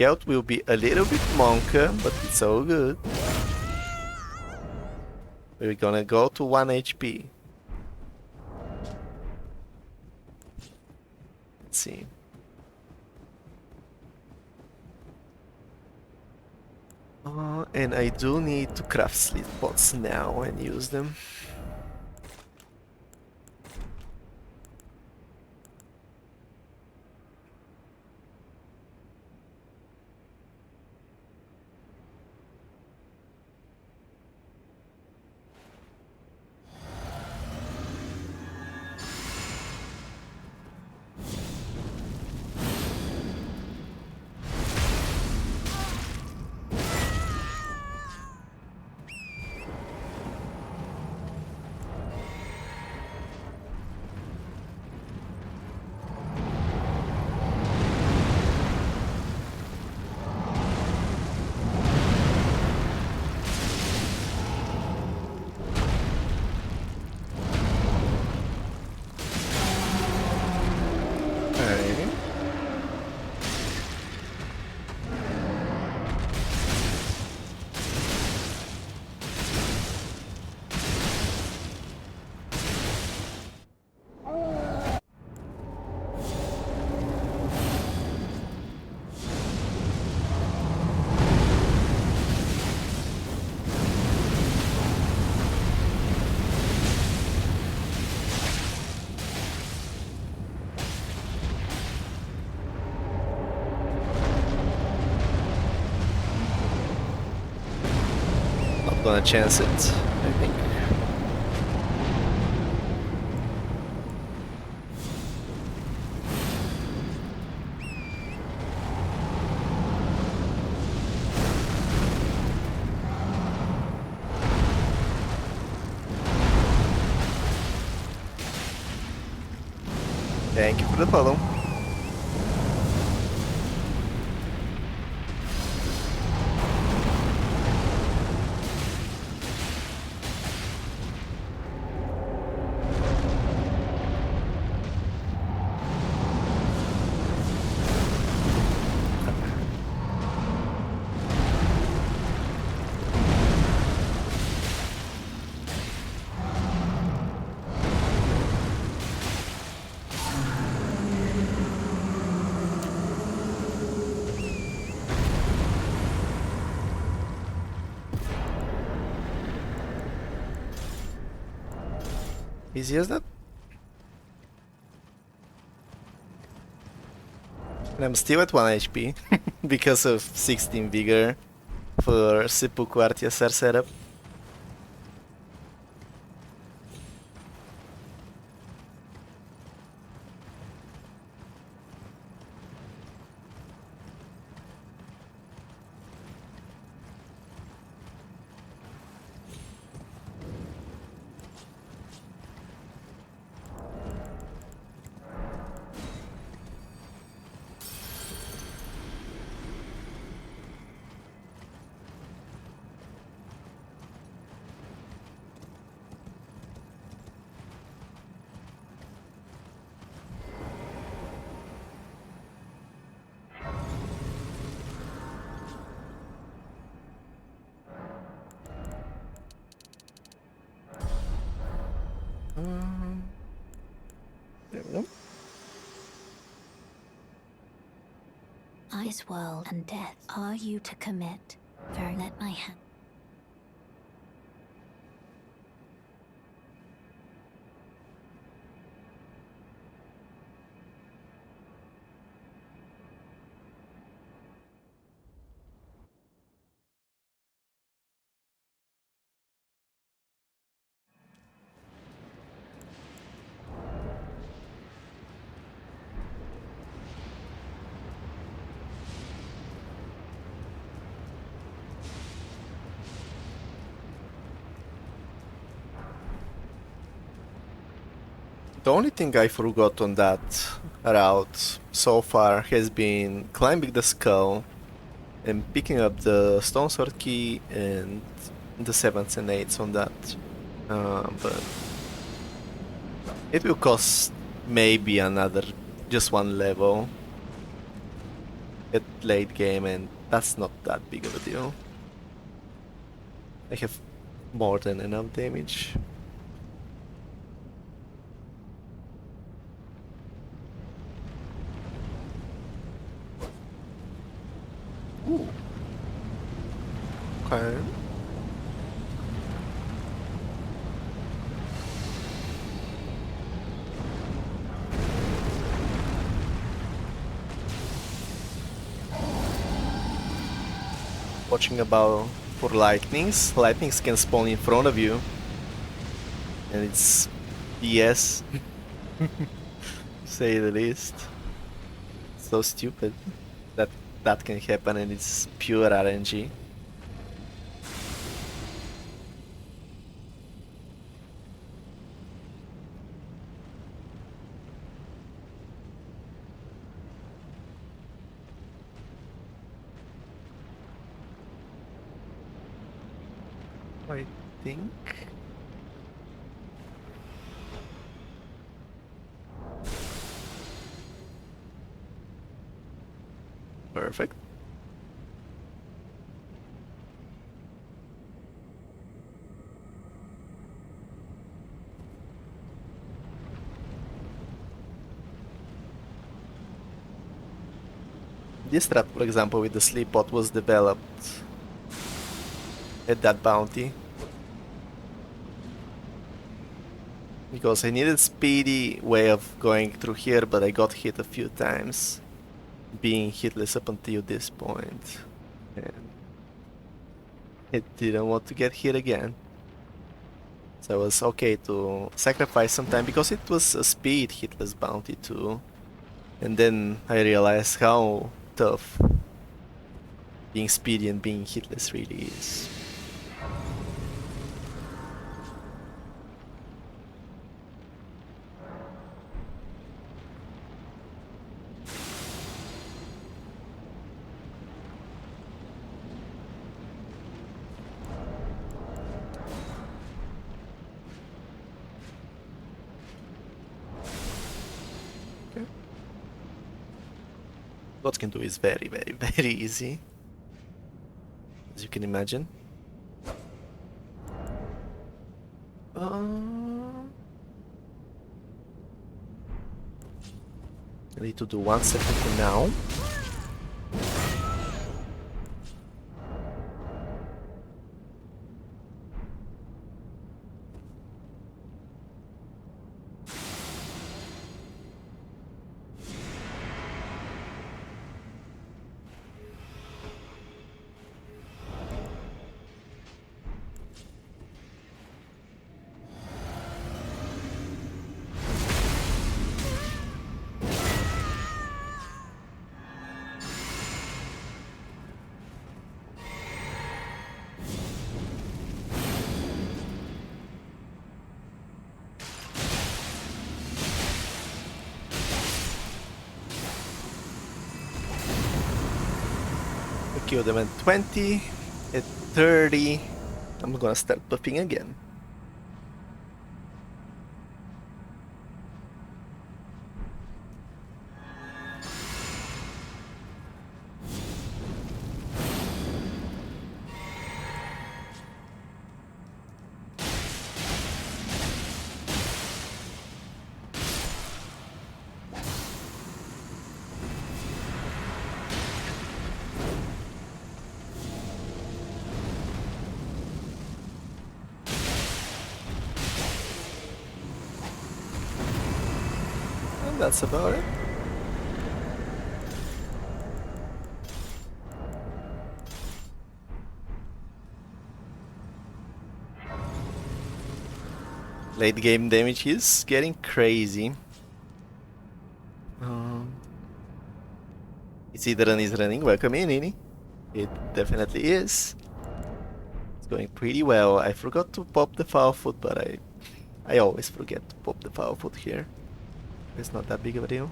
Health will be a little bit monka, but it's all good. We're gonna go to 1 HP. Let's see. And I do need to craft sleep pots now and use them. wanna chance it, I think. Thank you for the follow. Easy as that. And I'm still at 1 HP because of 16 vigor for Seppuku Artiasar setup. There we go. Ice world and death. Are you to commit? Very let my hand. The only thing I forgot on that route so far has been climbing the skull and picking up the stone sword key and the 7s and 8s on that. But it will cost maybe another just one level at late game, and that's not that big of a deal. I have more than enough damage. Ooh. Okay. Watching about for lightnings. Lightnings can spawn in front of you, and it's BS, to say the least. So stupid that that can happen, and it's pure RNG. I think perfect. This strat, for example, with the sleep pot was developed at that bounty because I needed speedy way of going through here, but I got hit a few times, being hitless up until this point. And It didn't want to get hit again. So it was okay to sacrifice some time because it was a speed hitless bounty too. And then I realized how tough being speedy and being hitless really is. Godskin Duo is very, very, very easy, as you can imagine. I need to do 1 second for now. Kill them at 20, at 30, I'm gonna start buffing again. That's about it. Late game damage is getting crazy. It's either is running. Welcome in, Ini. It definitely is. It's going pretty well. I forgot to pop the foul foot, but I always forget to pop the foul foot here. It's not that big of a deal.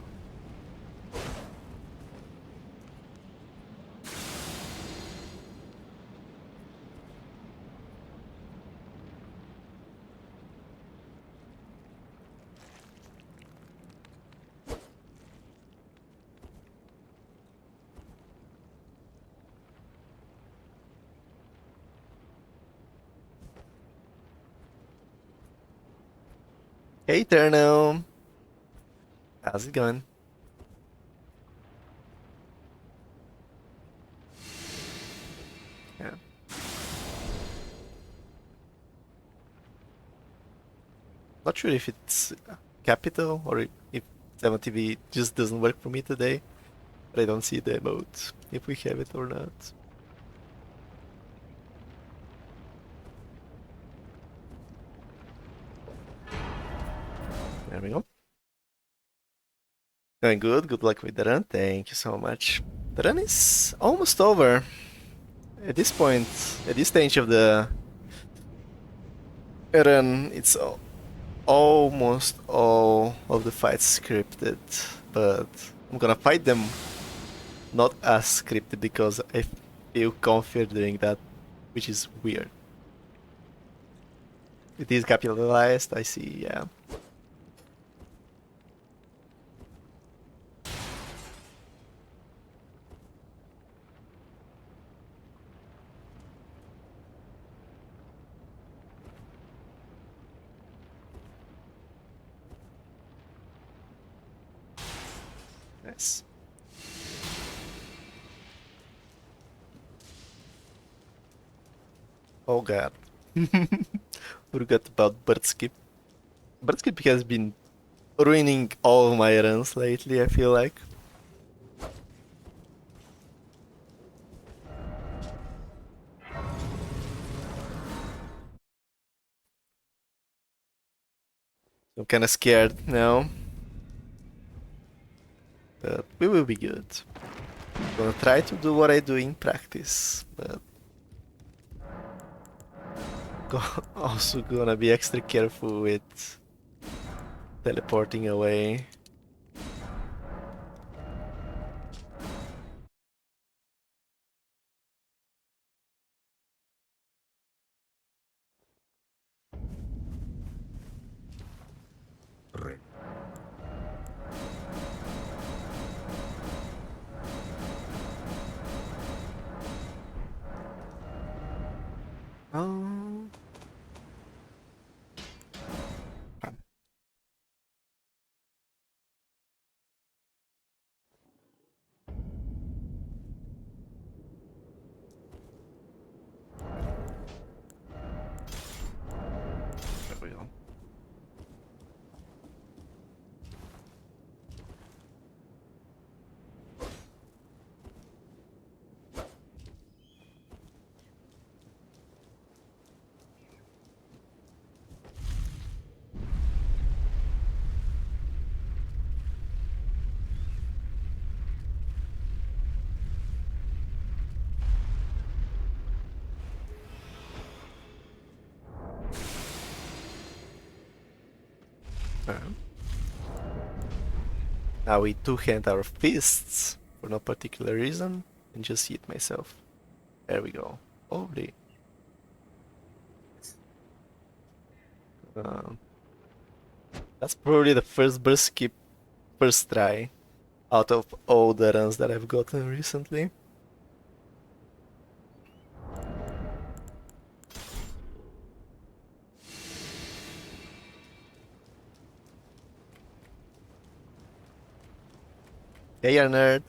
Hey Terno! How's it going? Yeah. Not sure if it's capital or if 7TV just doesn't work for me today. But I don't see the emote, if we have it or not. There we go. Going good. Good luck with the run. Thank you so much. The run is almost over. At this point, at this stage of the run, it's almost all of the fights scripted. But I'm gonna fight them not as scripted because I feel confident doing that, which is weird. It is capitalized, I see, yeah. Nice. Oh god. Forgot about Birdskip. Birdskip has been ruining all of my runs lately, I feel like. I'm kind of scared now. But we will be good. I'm gonna try to do what I do in practice, but also gonna be extra careful with teleporting away. Oh. There we go. Now we two-hand our fists for no particular reason and just hit myself. There we go. Holy. That's probably the first burst skip, first try out of all the runs that I've gotten recently. Hey, you nerd.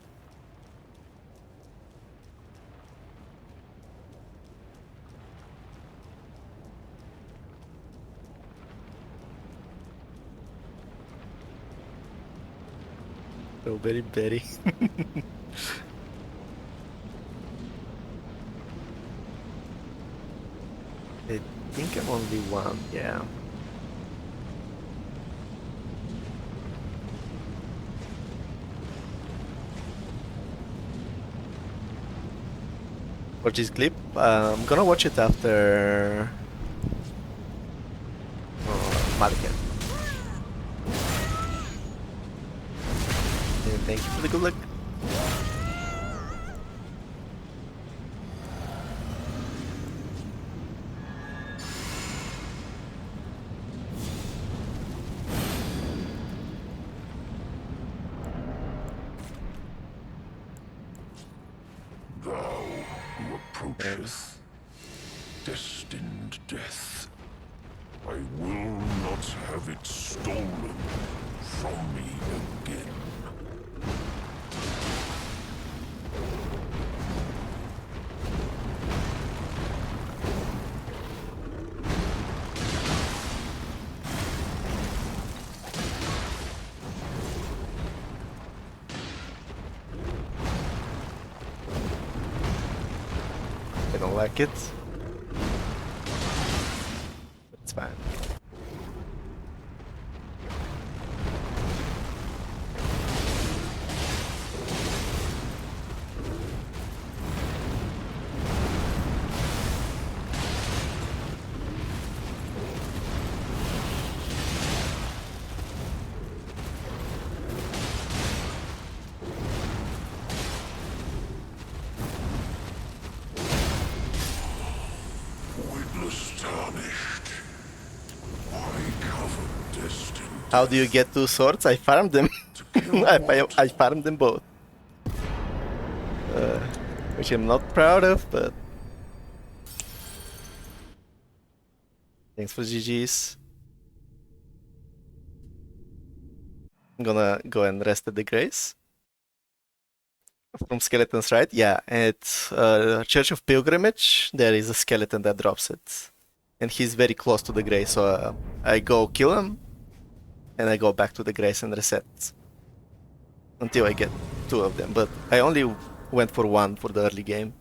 Oh, very Betty. I think I'm only one, yeah. Watch this clip. I'm gonna watch it after Maliketh. And thank you for the good luck. Approaches destined death. I will not have it stolen from me again. I don't like it. But it's fine. How do you get two swords? I farmed them. I farmed them both. Which I'm not proud of, but... Thanks for GG's. I'm gonna go and rest at the Grace. From Skeletons, right? Yeah, at Church of Pilgrimage, there is a skeleton that drops it. And he's very close to the Grace, so I go kill him. And I go back to the Grace and reset. Until I get two of them, but I only went for one for the early game.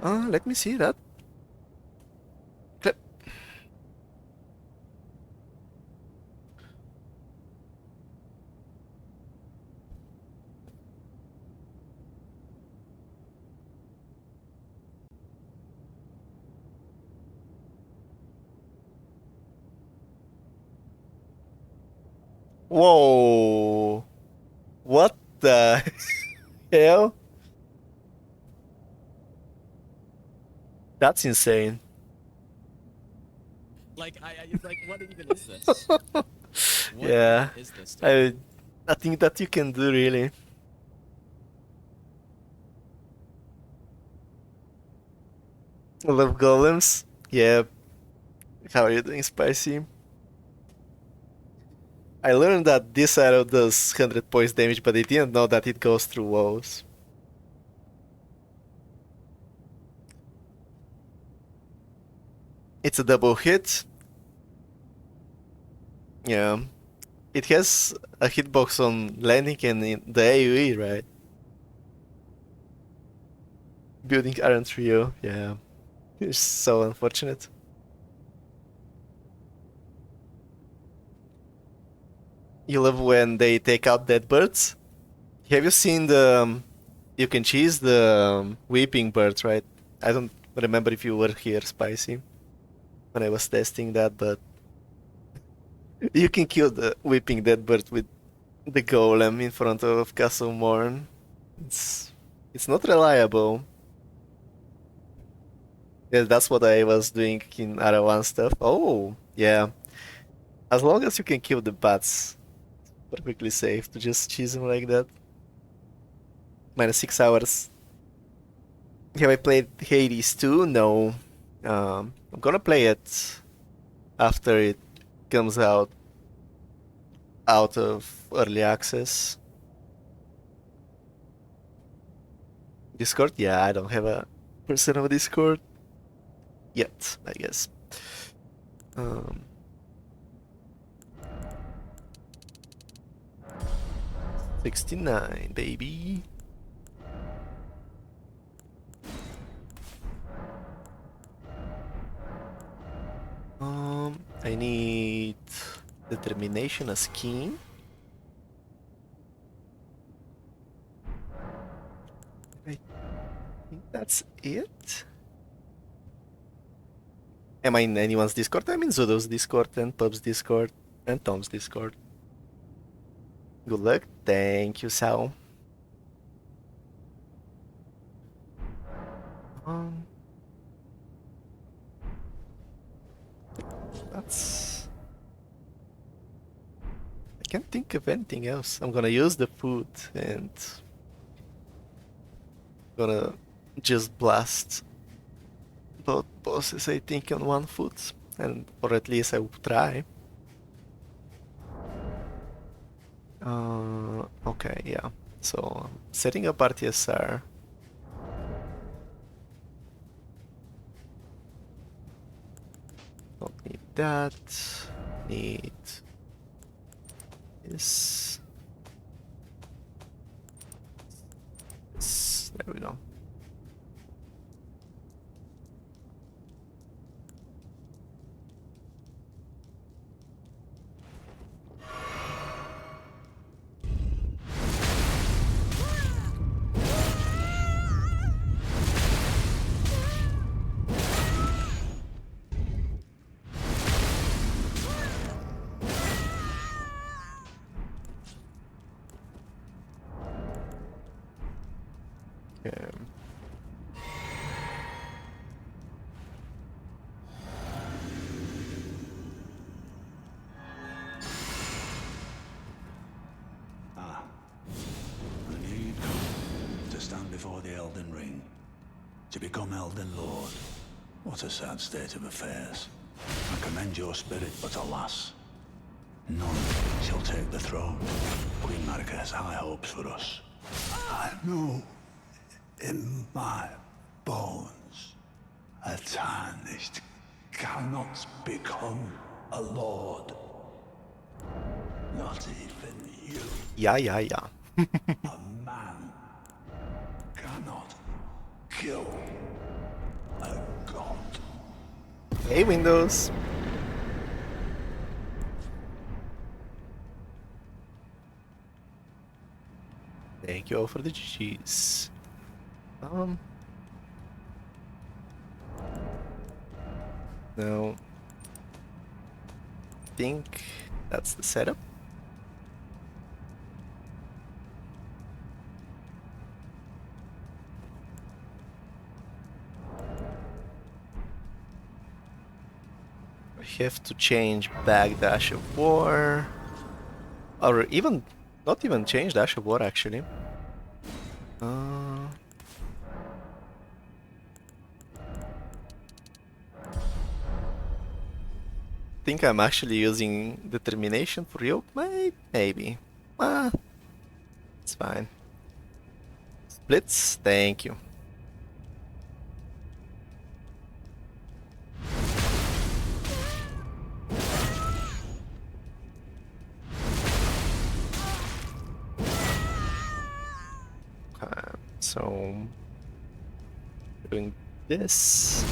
Let me see that. Clip. Whoa! What the hell? That's insane. Like, it's like, what even is this? What Yeah, even is this? Dude? I think that you can do really. I love golems. Yeah. How are you doing, Spicy? I learned that this arrow does 100 points damage, but I didn't know that it goes through walls. It's a double hit. Yeah. It has a hitbox on landing and in the AoE, right? Building Iron Trio, yeah. It's so unfortunate. You love when they take out dead birds? Have you seen the... you can cheese the weeping birds, right? I don't remember if you were here, Spicy, when I was testing that, but... you can kill the weeping dead bird with the golem in front of Castle Morn. It's not reliable. Yeah, that's what I was doing in R1 stuff. Oh, yeah. As long as you can kill the bats, perfectly safe to just cheese them like that. Minus 6 hours. Have I played Hades 2? No. I'm gonna play it after it comes out of early access. Discord? Yeah, I don't have a personal Discord yet, I guess. 69, baby. I need determination as keen. I think that's it. Am I in anyone's Discord? I'm in Zudo's Discord and Pub's Discord and Tom's Discord. Good luck. Thank you, Sal. That's... I can't think of anything else. I'm gonna use the food and gonna just blast both bosses, I think, on one foot, and or at least I will try. Okay, yeah. So setting up RTSR. Don't need that. Need this. This. There we go. Before the Elden Ring, to become Elden Lord. What a sad state of affairs. I commend your spirit, but alas, none shall take the throne. Queen Margit has high hopes for us. I know in my bones a tarnished cannot become a lord. Not even you. Yeah. A man cannot kill a god. Hey, Windows. Thank you all for the GGs. No. Think that's the setup. I have to change back Dash of War. Or even, not even change Dash of War actually. Think I'm actually using Determination for Yoke? Maybe. It's fine. Splits? Thank you. So doing this.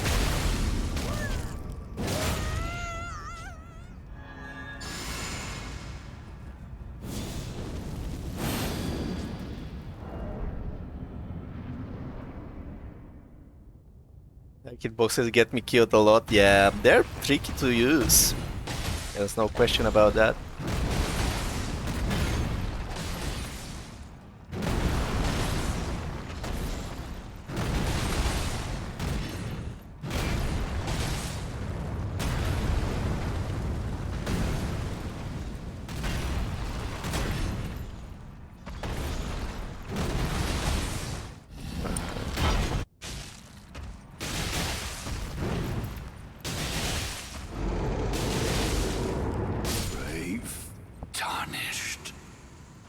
Hitboxes get me killed a lot. Yeah, they're tricky to use. There's no question about that.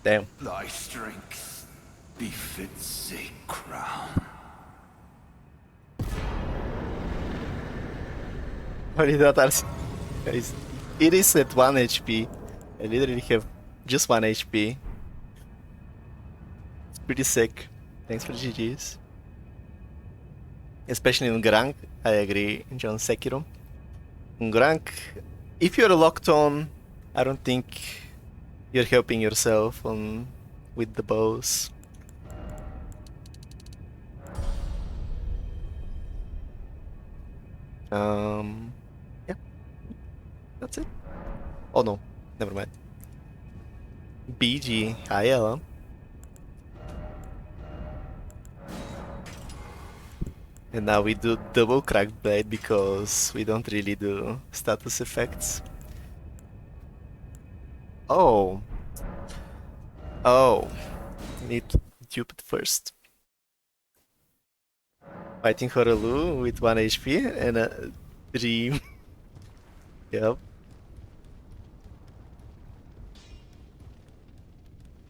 Damn. Thy strength befits a crown. Only that it is at 1 HP. I literally have just 1 HP. It's pretty sick. Thanks for the GG's. Especially in Grank, I agree, John Sekiro. In Grank, if you're locked on, I don't think you're helping yourself with the bows. Yeah, that's it. Oh no, never mind. BG, IL. And now we do double cracked blade because we don't really do status effects. Oh. Need to dupe it first. Fighting Hoarah Loux with 1 HP and a dream. Yep.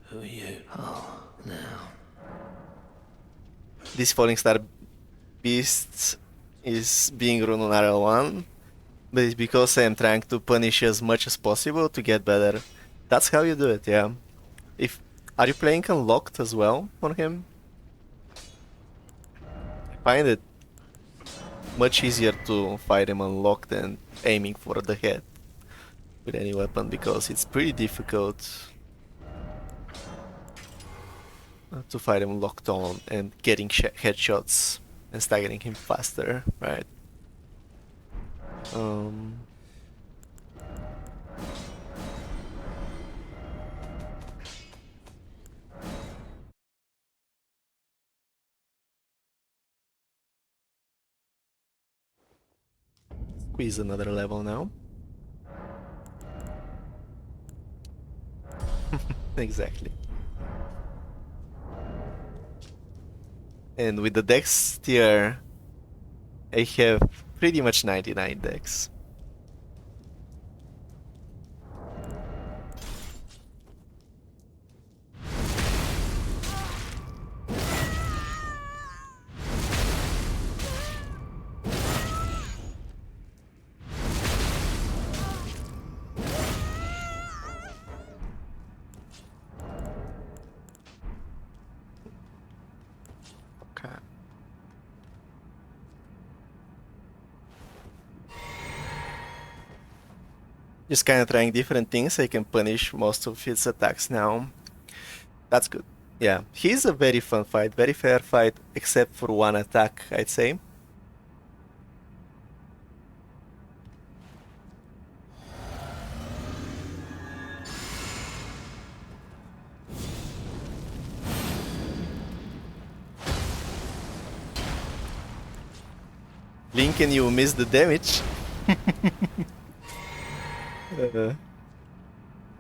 Who are you? Oh, now. This Falling Star Beast is being run on RL1, but it's because I am trying to punish as much as possible to get better. That's how you do it, yeah. Are you playing unlocked as well on him? I find it much easier to fight him unlocked than aiming for the head with any weapon because it's pretty difficult to fight him locked on and getting headshots and staggering him faster, right? Squeeze another level now. Exactly. And with the dex tier, I have pretty much 99 dex. Just kind of trying different things. I can punish most of his attacks now. That's good. Yeah, he's a very fun fight, very fair fight, except for one attack, I'd say. Link, and you miss the damage.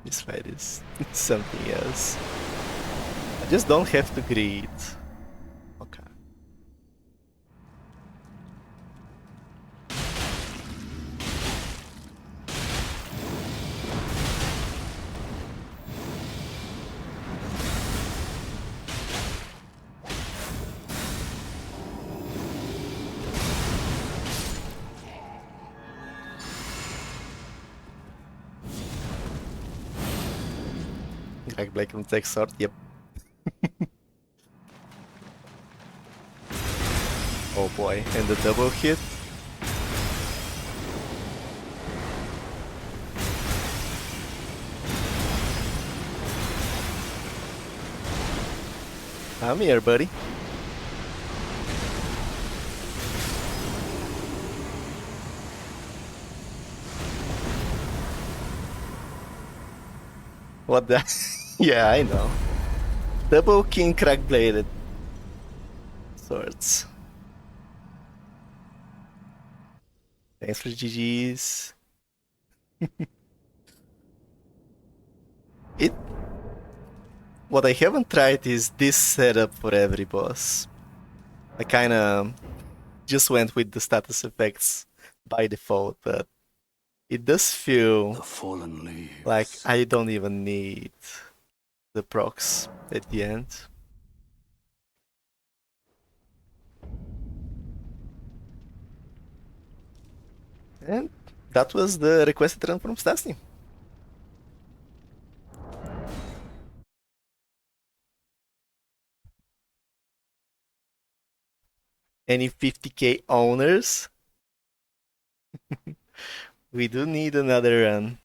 This fight is something else. I just don't have to greed. Okay. Like Black and Tech Sword, yep. Oh boy, and the double hit. I'm here, buddy. What the? Yeah, I know. Double King Crack Bladed Swords. Thanks for GG's. What I haven't tried is this setup for every boss. I kinda just went with the status effects by default, but it does feel The fallen leaves. like I don't even need the procs at the end. And that was the requested run from Stasny. Any 50k owners? We do need another run.